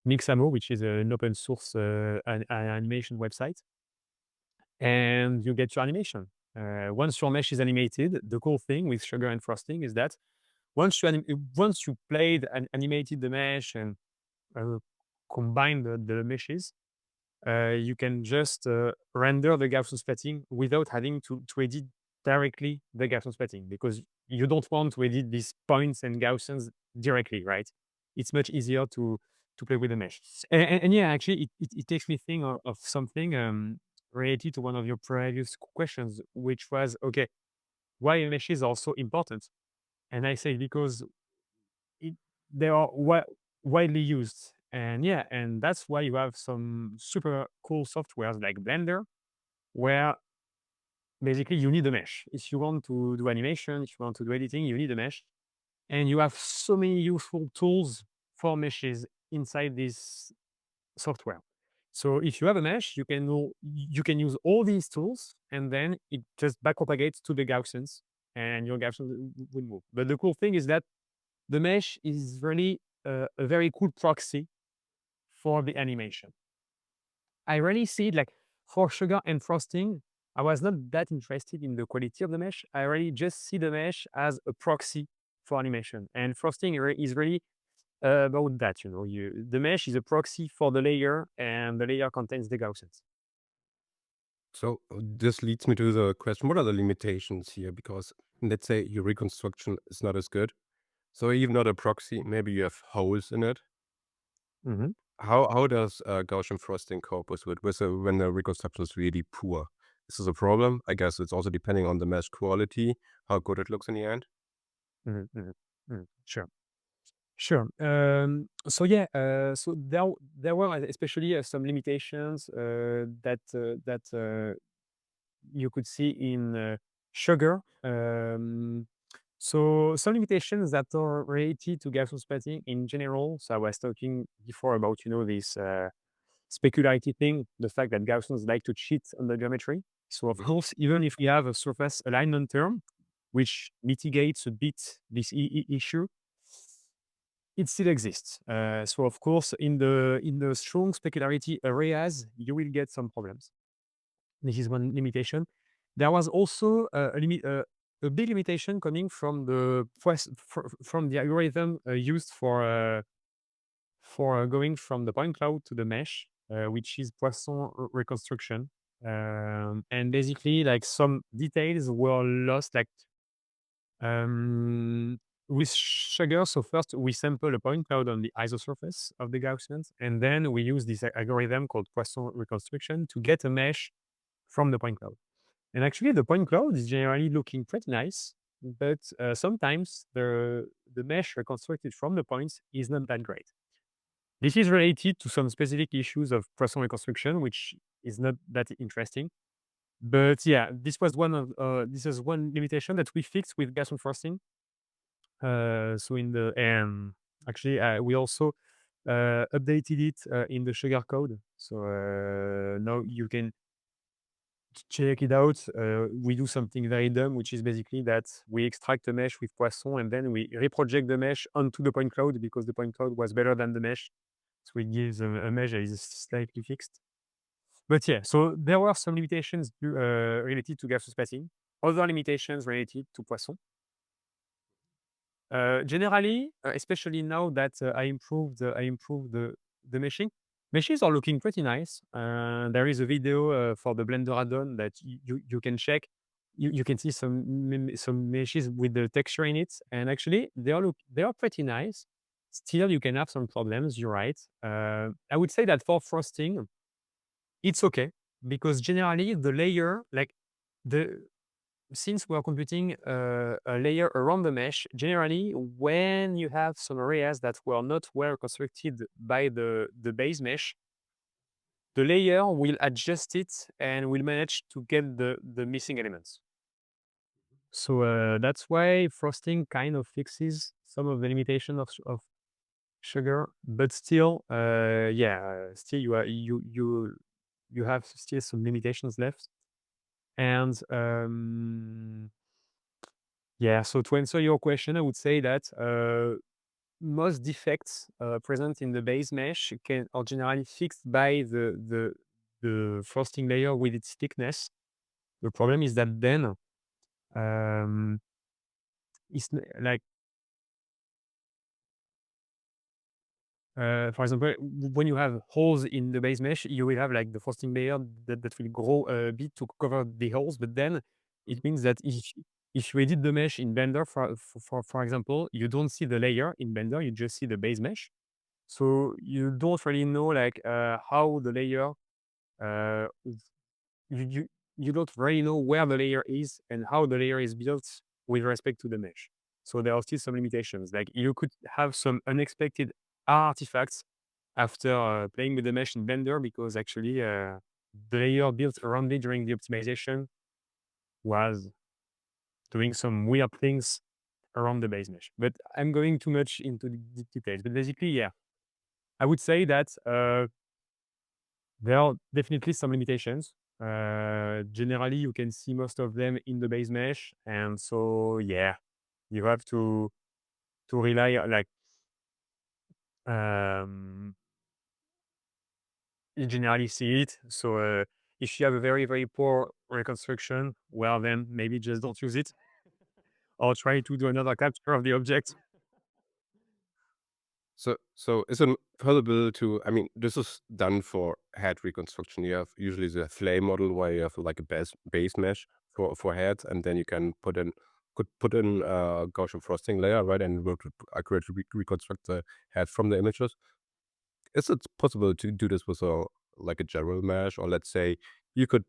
S3: Mixamo, which is an open source an animation website, and you get your animation. Once your mesh is animated, the cool thing with sugar and frosting is that once you played and animated the mesh and uh, combine the meshes, you can just render the Gaussian splatting without having to edit directly the Gaussian splatting, because you don't want to edit these points and Gaussians directly, right? It's much easier to play with the mesh. And yeah, actually, it takes me think of something related to one of your previous questions, which was, okay, why meshes are so important? And I say because it, they are widely used. And yeah, and that's why you have some super cool softwares like Blender, where basically you need a mesh. If you want to do animation, if you want to do editing, you need a mesh. And you have so many useful tools for meshes inside this software. So if you have a mesh, you can use all these tools, and then it just backpropagates to the Gaussians, and your Gaussian will move. But the cool thing is that the mesh is really a very cool proxy for the animation. I really see it like for sugar and frosting. I was not that interested in the quality of the mesh. I really just see the mesh as a proxy for animation, and frosting is really about that. The mesh is a proxy for the layer, and the layer contains the Gaussians.
S2: So this leads me to the question: what are the limitations here? Because let's say your reconstruction is not as good, so even not a proxy. Maybe you have holes in it.
S3: Mhm.
S2: How does Gaussian frosting cope when the reconstruction is really poor? Is this a problem? I guess it's also depending on the mesh quality, how good it looks in the end.
S3: Mhm, mhm, mhm. Sure. Sure. So yeah, so there were especially some limitations that you could see in sugar. So some limitations that are related to Gaussian splatting in general. So I was talking before about this specularity thing, the fact that Gaussians like to cheat on the geometry. So of course, even if we have a surface alignment term, which mitigates a bit this issue, it still exists. So of course, in the strong specularity areas, you will get some problems. This is one limitation. There was also a big limitation coming from from the algorithm used for going from the point cloud to the mesh, which is Poisson reconstruction. And basically, like some details were lost, like um, with Sugar. So first we sample a point cloud on the isosurface of the Gaussians, and then we use this algorithm called Poisson reconstruction to get a mesh from the point cloud. And actually, the point cloud is generally looking pretty nice, but sometimes the mesh reconstructed from the points is not that great. This is related to some specific issues of Poisson reconstruction, which is not that interesting. But yeah, this is one limitation that we fixed with Gaussian frosting. So in the actually we also updated it in the Sugar code. So now you can check it out. We do something very dumb, which is basically that we extract a mesh with Poisson and then we reproject the mesh onto the point cloud because the point cloud was better than the mesh. So it gives a mesh that is slightly fixed. But yeah, so there were some limitations related to Gaussian splatting, other limitations related to Poisson. Generally, especially now that I improved the meshing, meshes are looking pretty nice. There is a video for the Blender add-on that you can check. You can see some meshes with the texture in it, and actually they are pretty nice. Still, you can have some problems. You're right. I would say that for frosting, it's okay because generally the layer, like the since we are computing a layer around the mesh, generally, when you have some areas that were not well constructed by the base mesh, the layer will adjust it and will manage to get the missing elements. So that's why frosting kind of fixes some of the limitation of Sugar, but still, yeah, still you have still some limitations left. And yeah, so to answer your question, I would say that most defects present in the base mesh are generally fixed by the frosting layer with its thickness. The problem is that then um, like for example, when you have holes in the base mesh, you will have like the frosting layer that will grow a bit to cover the holes. But then it means that if you edit the mesh in Blender, for example, you don't see the layer in Blender, you just see the base mesh. So you don't really know like how the layer uh, you, you you don't really know where the layer is and how the layer is built with respect to the mesh. So there are still some limitations. Like you could have some unexpected artifacts after playing with the mesh in Blender because actually the layer built around it during the optimization was doing some weird things around the base mesh. But I'm going too much into the details. But basically, yeah, I would say that there are definitely some limitations. Generally, you can see most of them in the base mesh, and so yeah, you have to rely on like um, you generally see it. So if you have a very poor reconstruction, well then maybe just don't use it or try to do another capture of the object.
S2: So is it possible to? I mean, this is done for head reconstruction. You have usually the flame model where you have like a base mesh for heads, and then you can put in a Gaussian frosting layer, right, and work to accurately reconstruct the head from the images. Is it possible to do this with a like a general mesh, or let's say you could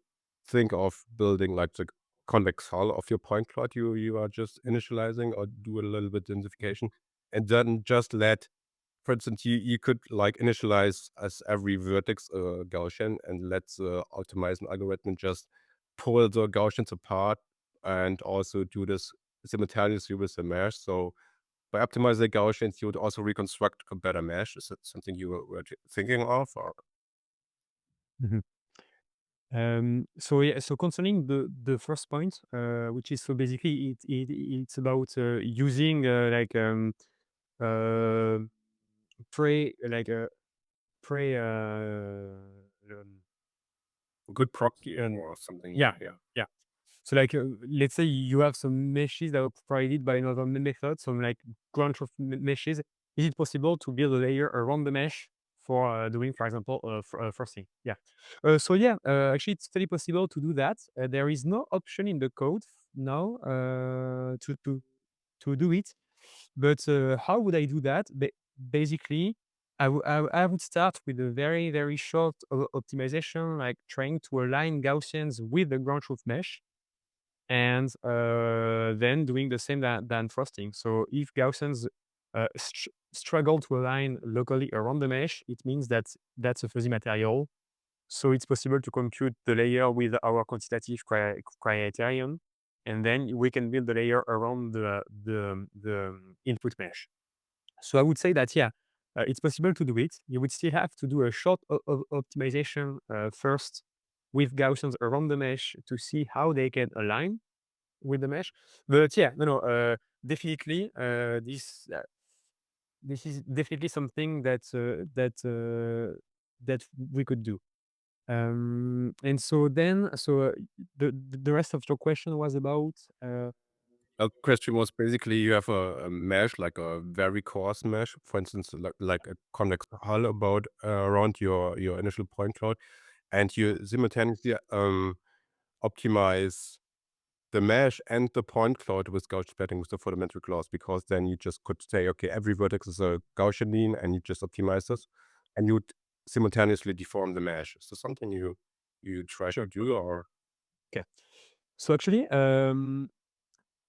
S2: think of building like the convex hull of your point cloud you are just initializing, or do a little bit densification, and then just let, for instance, you could like initialize as every vertex Gaussian and let the optimizing algorithm just pull the Gaussians apart and also do this simultaneously with the mesh. So by optimizing the Gaussians, you would also reconstruct a better mesh. Is that something you were thinking of? Or
S3: Mhm. So yeah, so concerning the first point, which is so basically it's about using uh, pre like pre
S2: Good proxy or something.
S3: yeah,
S2: Yeah.
S3: yeah. So like let's say you have some meshes that are provided by another method, some like ground truth meshes. Is it possible to build a layer around the mesh for doing, for example, frosting? Yeah. So yeah, actually, it's very possible to do that. There is no option in the code now to do it. But how would I do that? Basically, I would start with a very, very short optimization, like trying to align Gaussians with the ground truth mesh and then doing the same than frosting. So if Gaussians struggle to align locally around the mesh, it means that that's a fuzzy material. So it's possible to compute the layer with our quantitative criterion, and then we can build the layer around the input mesh. So I would say that, yeah, it's possible to do it. You would still have to do a short optimization first with Gaussians around the mesh to see how they can align with the mesh. But yeah, no, definitely, this is definitely something that we could do. And so then, the rest of your question was about
S2: A question was basically you have a mesh, like a very coarse mesh, for instance, like a convex hull about around your initial point cloud, and you simultaneously optimize the mesh and the point cloud with Gaussian splatting with the photometric laws, because then you just could say, okay, every vertex is a Gaussian and you just optimize this, and you'd simultaneously deform the mesh. Is this something you try to
S3: sure.
S2: do, or
S3: Okay. So actually,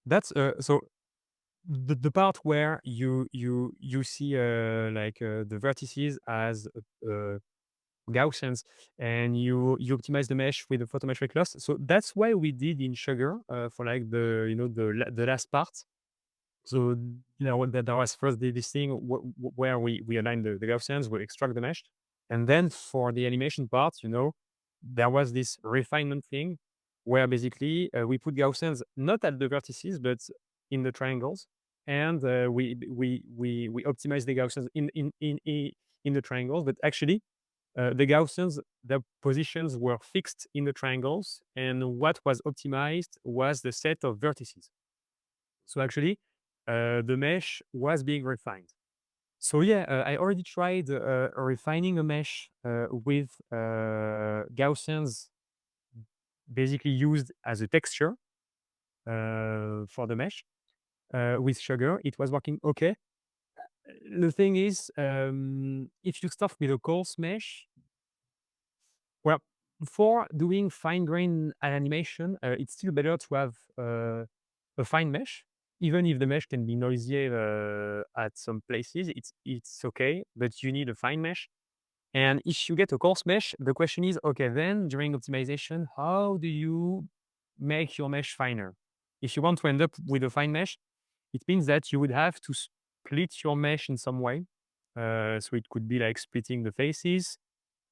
S3: that's so the part where you see the vertices as Gaussians, and you optimize the mesh with the photometric loss. So that's why we did in Sugar for like the last part. So that there was first this thing where we align the Gaussians, we extract the mesh, and then for the animation part, there was this refinement thing where basically we put Gaussians not at the vertices but in the triangles, and we optimize the Gaussians in the triangles, but actually the Gaussians, their positions were fixed in the triangles, and what was optimized was the set of vertices. So actually, the mesh was being refined. So yeah, I already tried refining a mesh with Gaussians basically used as a texture for the mesh with Sugar. It was working okay. The thing is, if you start with a coarse mesh, well, for doing fine grain animation, it's still better to have a fine mesh, even if the mesh can be noisy at some places. It's okay, but you need a fine mesh. And if you get a coarse mesh, the question is, okay, then during optimization, how do you make your mesh finer? If you want to end up with a fine mesh, it means that you would have to split your mesh in some way. So it could be like splitting the faces,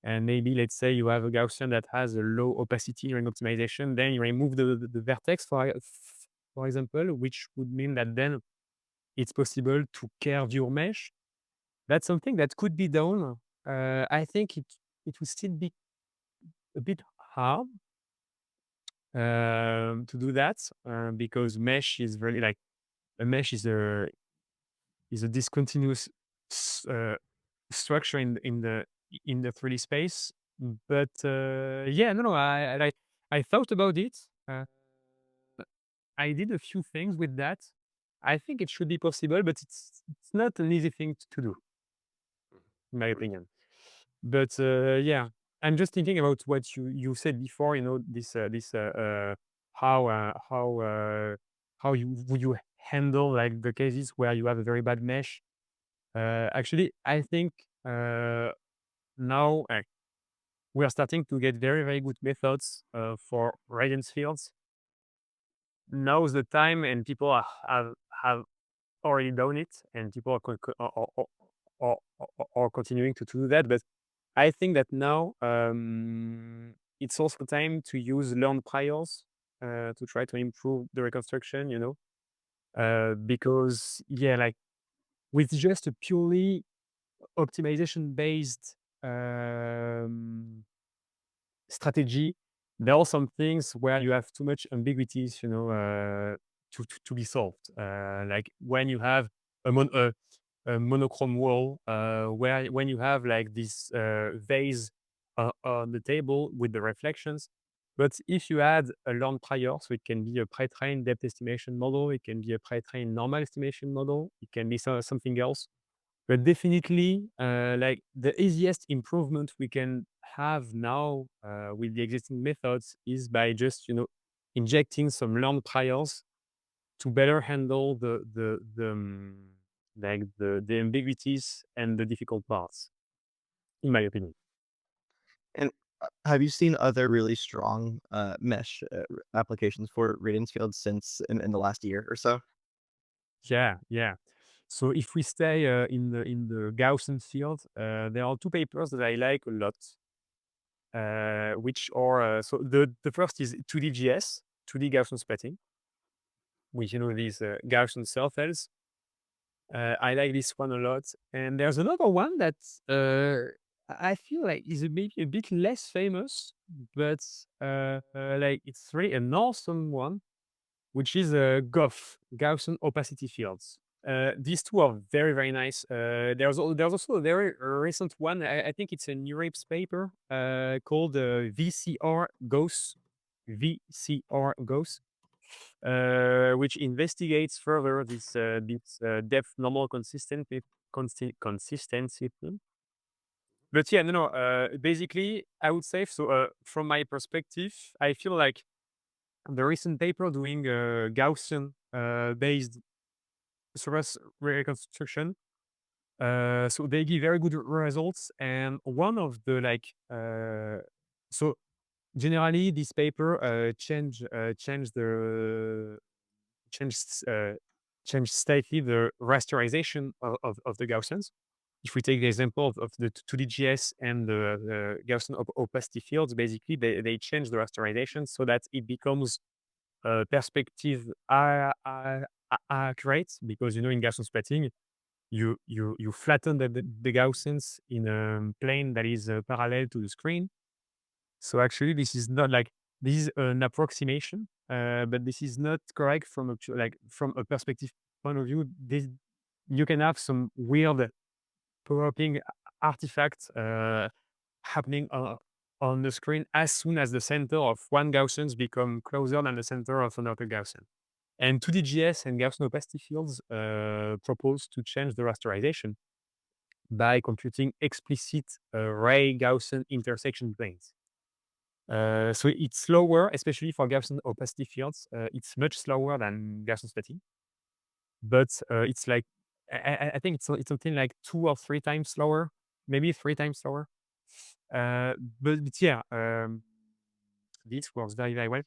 S3: and maybe let's say you have a Gaussian that has a low opacity during optimization, then you remove the vertex for example, which would mean that then it's possible to curve your mesh. That's something that could be done. I think it would still be a bit hard to do that because mesh is really like a mesh is a discontinuous structure in the 3D space. But yeah, no, I thought about it. I did a few things with that. I think it should be possible, but it's not an easy thing to do, in my opinion. But yeah, I'm just thinking about what you said before. This how you would you handle like the cases where you have a very bad mesh. Actually, I think now we are starting to get very, very good methods for radiance fields. Now's the time, and people have already done it, and people are continuing to do that. But I think that now it's also time to use learned priors to try to improve the reconstruction, because yeah, like with just a purely optimization based strategy, there are some things where you have too much ambiguities, to be solved. Like when you have a monochrome wall, where when you have like this vase on the table with the reflections. But if you add a learned prior, so it can be a pre-trained depth estimation model, it can be a pre-trained normal estimation model, it can be something else. But definitely, like the easiest improvement we can have now with the existing methods is by just injecting some learned priors to better handle the ambiguities and the difficult parts, in my opinion.
S1: And have you seen other really strong mesh applications for radiance fields since in the last year or so?
S3: Yeah, yeah. So if we stay in the Gaussian field, there are two papers that I like a lot, which are so the first is 2D 2D Gaussian splatting, with these Gaussian cell cells. I like this one a lot. And there's another one that I feel like is maybe a bit less famous, but like it's really an awesome one, which is Gaussian opacity fields. These two are very, very nice. There's also a very recent one. I think it's a NeurIPS paper called VCR Gauss, which investigates further this depth normal consistency. But yeah, no. Basically, I would say so. From my perspective, I feel like the recent paper doing Gaussian based surface reconstruction. So they give very good results, and one of the so generally this paper changed changed slightly the rasterization of the Gaussians. If we take the example of the 2DGS and the Gaussian opacity fields, basically they change the rasterization so that it becomes perspective accurate, because in Gaussian splatting you flatten the Gaussians in a plane that is parallel to the screen. So actually, this is not like this is an approximation, but this is not correct from from a perspective point of view. This You can have some weird pop-upping artifacts happening on the screen as soon as the center of one Gaussian become closer than the center of another Gaussian. And 2DGS and Gaussian opacity fields propose to change the rasterization by computing explicit ray Gaussian intersection planes. So it's slower, especially for Gaussian opacity fields. It's much slower than Gaussian splatting, but it's like I think it's something like 2 or 3 times slower, maybe 3 times slower. But yeah, this works very, very well.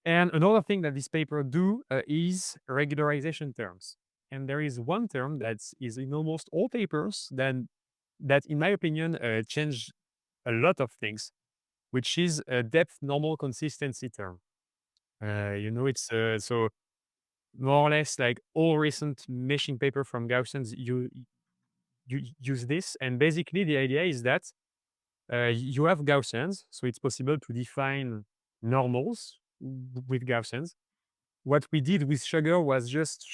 S3: And another thing that this paper do is regularization terms. And there is one term that is in almost all papers that in my opinion, change a lot of things, which is a depth normal consistency term. It's so more or less like all recent meshing paper from Gaussians, you use this. And basically the idea is that you have Gaussians, so it's possible to define normals with Gaussians. What we did with Sugar was just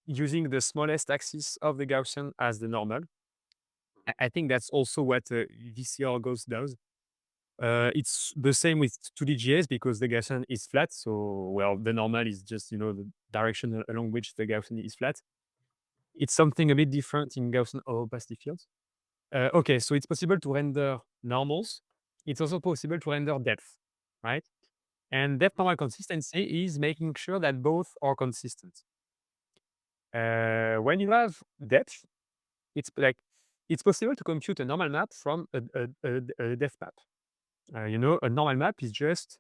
S3: using the smallest axis of the Gaussian as the normal. I think that's also what VCR Gauss does. It's the same with 2DGS because the Gaussian is flat. So, well, the normal is just, the direction along which the Gaussian is flat. It's something a bit different in Gaussian opacity fields. Okay, so it's possible to render normals. It's also possible to render depth, right? And depth normal consistency is making sure that both are consistent. When you have depth, it's possible to compute a normal map from a depth map. A normal map is just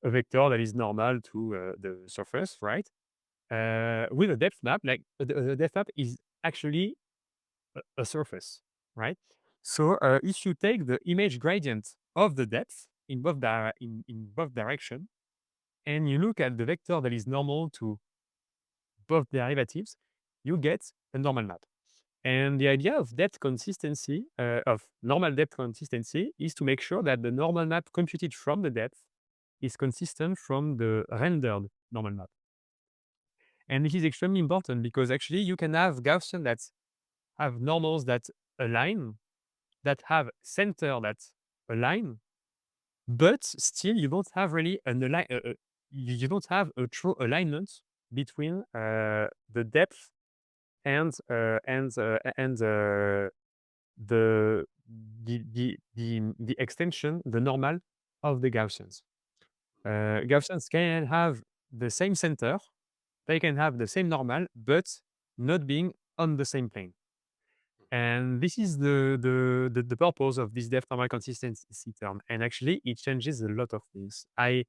S3: a vector that is normal to the surface, right? With a depth map, like the depth map is actually a surface, right? So if you take the image gradient of the depth in both direction, and you look at the vector that is normal to both derivatives, you get a normal map. And the idea of depth consistency, of normal depth consistency, is to make sure that the normal map computed from the depth is consistent from the rendered normal map. And this is extremely important because actually you can have Gaussian that have normals that align, that have center that align, but still you don't have really you don't have a true alignment between the depth and the the extension, the normal of the Gaussians. Gaussians can have the same center, they can have the same normal, but not being on the same plane. And this is the purpose of this depth normal consistency term. And actually, it changes a lot of things. I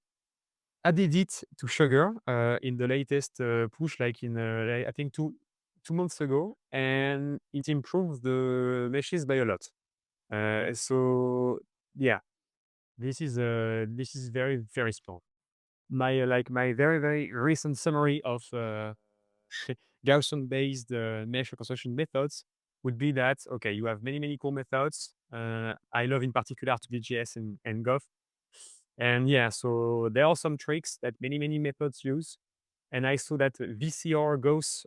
S3: added it to Sugar in the latest push, like in I think two months ago, and it improves the meshes by a lot. So yeah, this is very small. My my very recent summary of Gaussian based mesh reconstruction methods would be that okay, you have many cool methods. I love in particular 2DGS and Gov. And yeah, so there are some tricks that many methods use. And I saw that VCR Gauss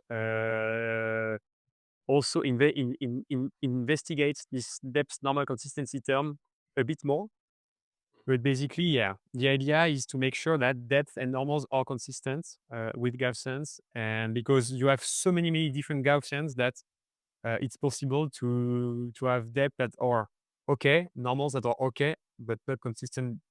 S3: also investigates this depth normal consistency term a bit more. But basically, yeah, the idea is to make sure that depth and normals are consistent with Gaussians. And because you have so many different Gaussians that it's possible to have depth that are okay, normals that are okay, but not consistent.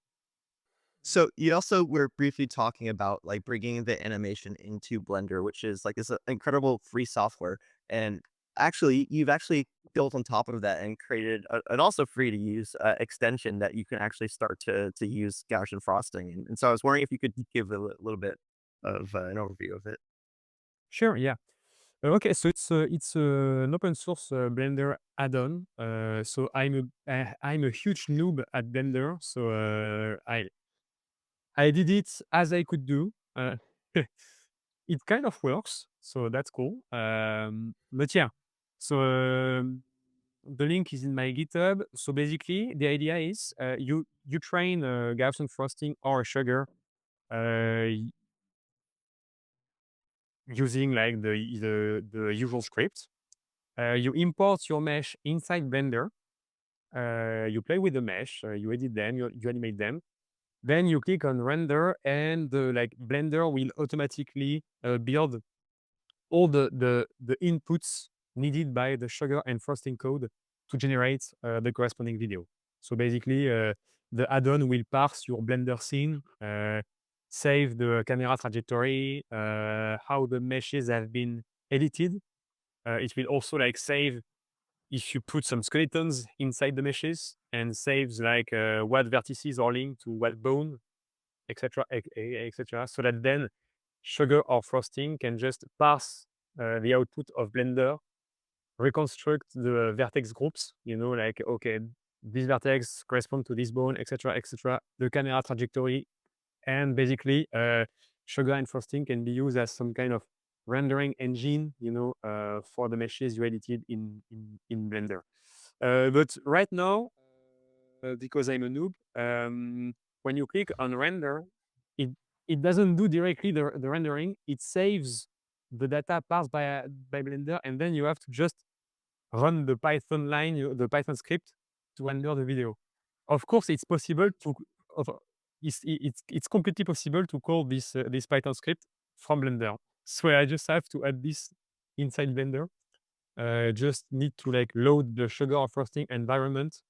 S1: So you also were briefly talking about like bringing the animation into Blender, which is like this incredible free software. And actually, you've actually built on top of that and created an also free to use extension that you can actually start to use Gaussian frosting. And so I was wondering if you could give a little bit of an overview of it.
S3: Sure, yeah. Okay, so it's an open source Blender add-on. So I'm a huge noob at Blender, so I did it as I could do. It kind of works, so that's cool. But yeah, so the link is in my GitHub. So basically, the idea is you train Gaussian frosting or sugar using like the usual script. You import your mesh inside Blender. You play with the mesh. You edit them. You animate them. Then you click on render, and like Blender will automatically build all the inputs needed by the sugar and frosting code to generate the corresponding video. So basically, the add-on will parse your Blender scene, save the camera trajectory, how the meshes have been edited. It will also like save if you put some skeletons inside the meshes, and saves like what vertices are linked to what bone, etc., etc. So that then sugar or frosting can just parse the output of Blender, reconstruct the vertex groups, you know, like, okay, this vertex correspond to this bone, etc., etc., the camera trajectory, and basically sugar and frosting can be used as some kind of rendering engine, you know, for the meshes you edited in Blender. But right now, because I'm a noob, when you click on render, it it doesn't do directly the rendering. It saves the data passed by Blender, and then you have to just run the Python line, the Python script to render the video. Of course, it's possible to of, it's completely possible to call this Python script from Blender. So I just have to add this inside Blender. Just need to like load the sugar or frosting environment,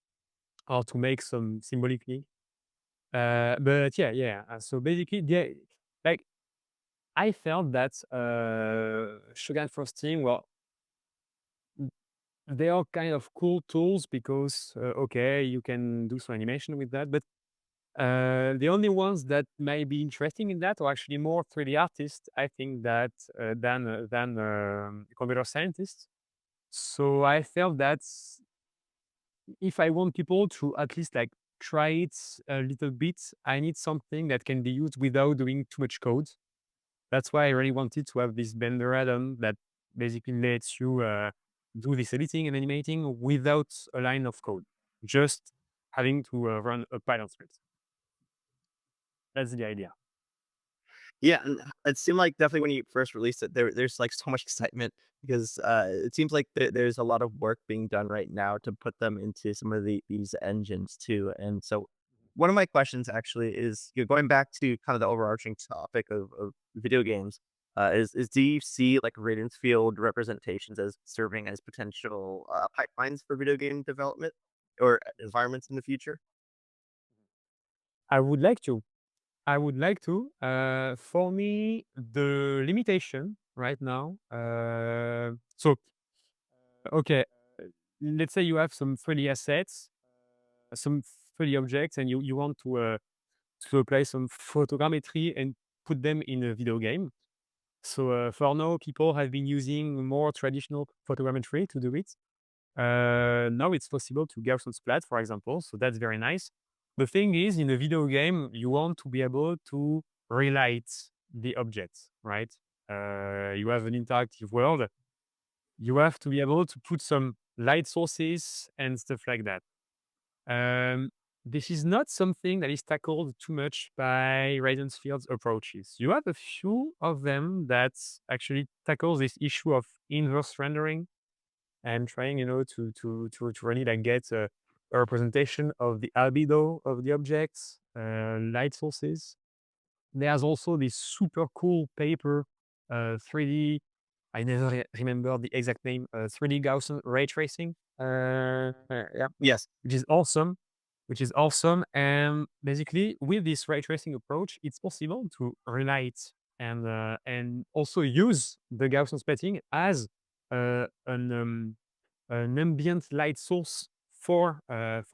S3: or to make some symbolically. But yeah. So basically, like I felt that sugar and frosting, well, they are kind of cool tools because okay, you can do some animation with that, but the only ones that might be interesting in that are actually more 3D artists, I think, that than computer scientists. So I felt that if I want people to at least like try it a little bit, I need something that can be used without doing too much code. That's why I really wanted to have this Blender add-on that basically lets you do this editing and animating without a line of code, just having to run a Python script. That's the idea.
S1: Yeah, and it seemed like definitely when you first released it, there's, like, so much excitement because, it seems like there's a lot of work being done right now to put them into some of these engines too, and so one of my questions actually is, going back to kind of the overarching topic of video games, is do you see, like, Radiance field representations as serving as potential, pipelines for video game development or environments in the future?
S3: I would like to. I would like to. For me, the limitation right now. Okay, let's say you have some 3D assets, some 3D objects, and you want to apply some photogrammetry and put them in a video game. So for now, people have been using more traditional photogrammetry to do it. Now it's possible to Gaussian splat, for example. So that's very nice. The thing is, in a video game, you want to be able to relight the objects, right? You have an interactive world. You have to be able to put some light sources and stuff like that. Um, this is not something that is tackled too much by Radiance Field's approaches. You have a few of them that actually tackle this issue of inverse rendering and trying, to run it and get a representation of the albedo of the objects, light sources. There's also this super cool paper, 3D. I never remember the exact name. 3D Gaussian ray tracing. Yeah,
S1: Yes.
S3: which is awesome. Which is awesome. And basically, with this ray tracing approach, it's possible to relight and also use the Gaussian splatting as uh, an um, an ambient light source for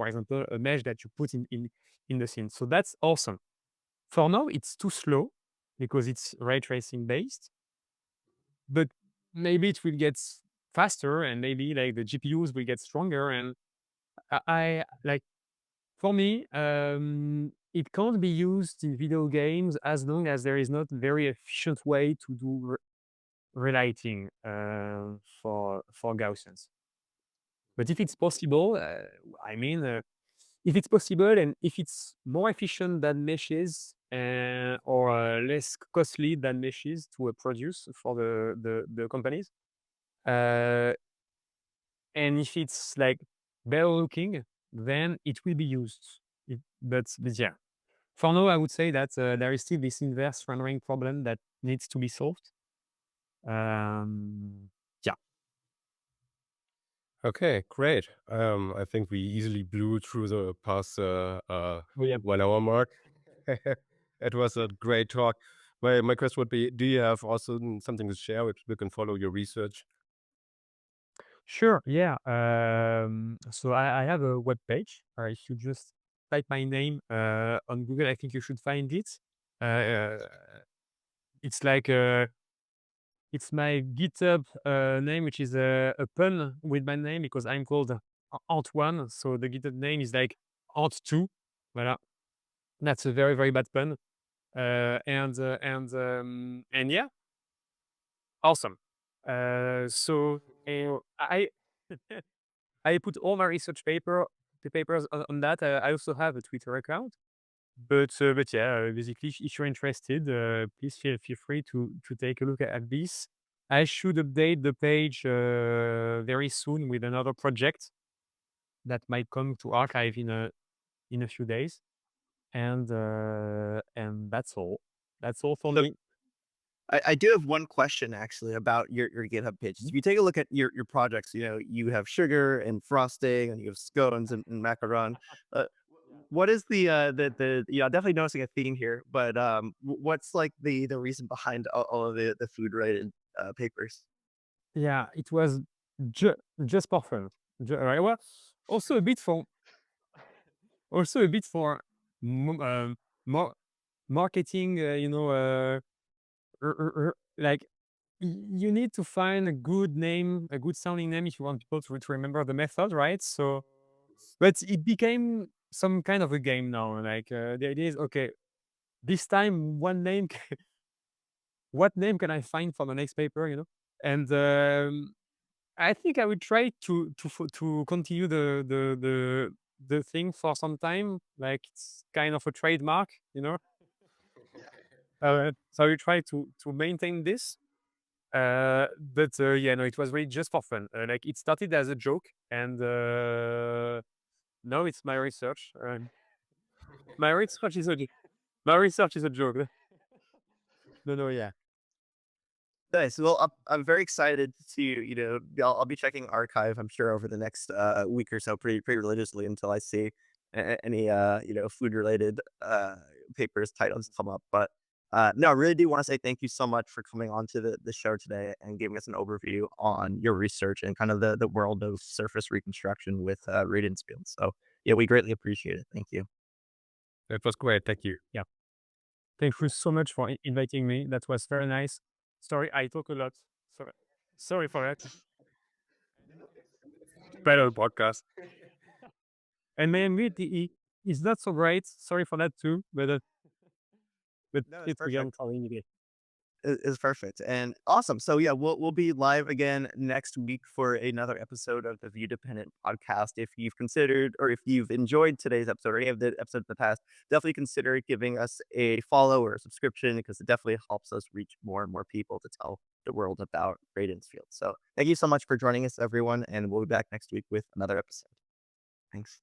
S3: example, a mesh that you put in the scene. So that's awesome. For now, it's too slow because it's ray tracing based, but maybe it will get faster and maybe like the GPUs will get stronger. And I like for me, it can't be used in video games as long as there is not very efficient way to do relighting for Gaussians. But if it's possible, I mean, if it's possible and if it's more efficient than meshes or less costly than meshes to produce for the companies, uh, and if it's like better looking, then it will be used. But yeah, for now, I would say that there is still this inverse rendering problem that needs to be solved. Yeah.
S2: Okay, great. I think we easily blew through the past
S3: Oh, yeah.
S2: 1 hour mark. It was a great talk. My question would be: do you have also something to share which we can follow your research?
S3: Sure. Yeah. So I have a web page. If you just type my name on Google, I think you should find it. Uh, it's like it's my GitHub name, which is a pun with my name because I'm called Antoine. So the GitHub name is like Ant2. Voilà. That's a very very bad pun. And yeah, awesome. So I I put all my research the papers on that. I also have a Twitter account, but yeah, basically, if you're interested, please feel free to take a look at this. I should update the page very soon with another project that might come to archive in a few days, and that's all. That's all for
S1: So
S3: me.
S1: I do have one question actually about your GitHub pages. If you take a look at your projects, you have sugar and frosting, and you have scones and macaron. What is definitely noticing a theme here, but what's like the reason behind all of the food related papers?
S3: Yeah, it was ju- just for fun. Well, also a bit for also a bit for m- um, mar- marketing. Like you need to find a good name, a good sounding name if you want people to remember the method, right? But it became some kind of a game now. Like the idea is okay. This time, one name. What name can I find for the next paper? And I think I would try to continue the thing for some time. Like it's kind of a trademark. So I will try to maintain this. But yeah, no, it was really just for fun. Like it started as a joke, and now it's my research. My research is a my research is a joke. No, no, yeah.
S1: Nice. Well, I'm very excited to, I'll be checking archive, I'm sure, over the next week or so, pretty religiously until I see any, food related papers titles come up. But no, I really do want to say thank you so much for coming on to the show today and giving us an overview on your research and kind of the world of surface reconstruction with radiance fields. So yeah, we greatly appreciate it. Thank you.
S2: That was great. Thank you.
S3: Yeah. Thank you so much for inviting me. That was very nice. Sorry, I talk a lot. Sorry, sorry for that.
S2: Better podcast.
S3: And my MBTE is not so great. Sorry for that too. But
S1: No, it's
S3: it's again
S1: perfect.
S3: calling it.
S1: Is perfect and awesome. So yeah, we'll be live again next week for another episode of the View Dependent podcast. If you've considered or if you've enjoyed today's episode or any of the episodes of the past, definitely consider giving us a follow or a subscription because it definitely helps us reach more and more people to tell the world about Radiance Field. So thank you so much for joining us, everyone, and we'll be back next week with another episode. Thanks.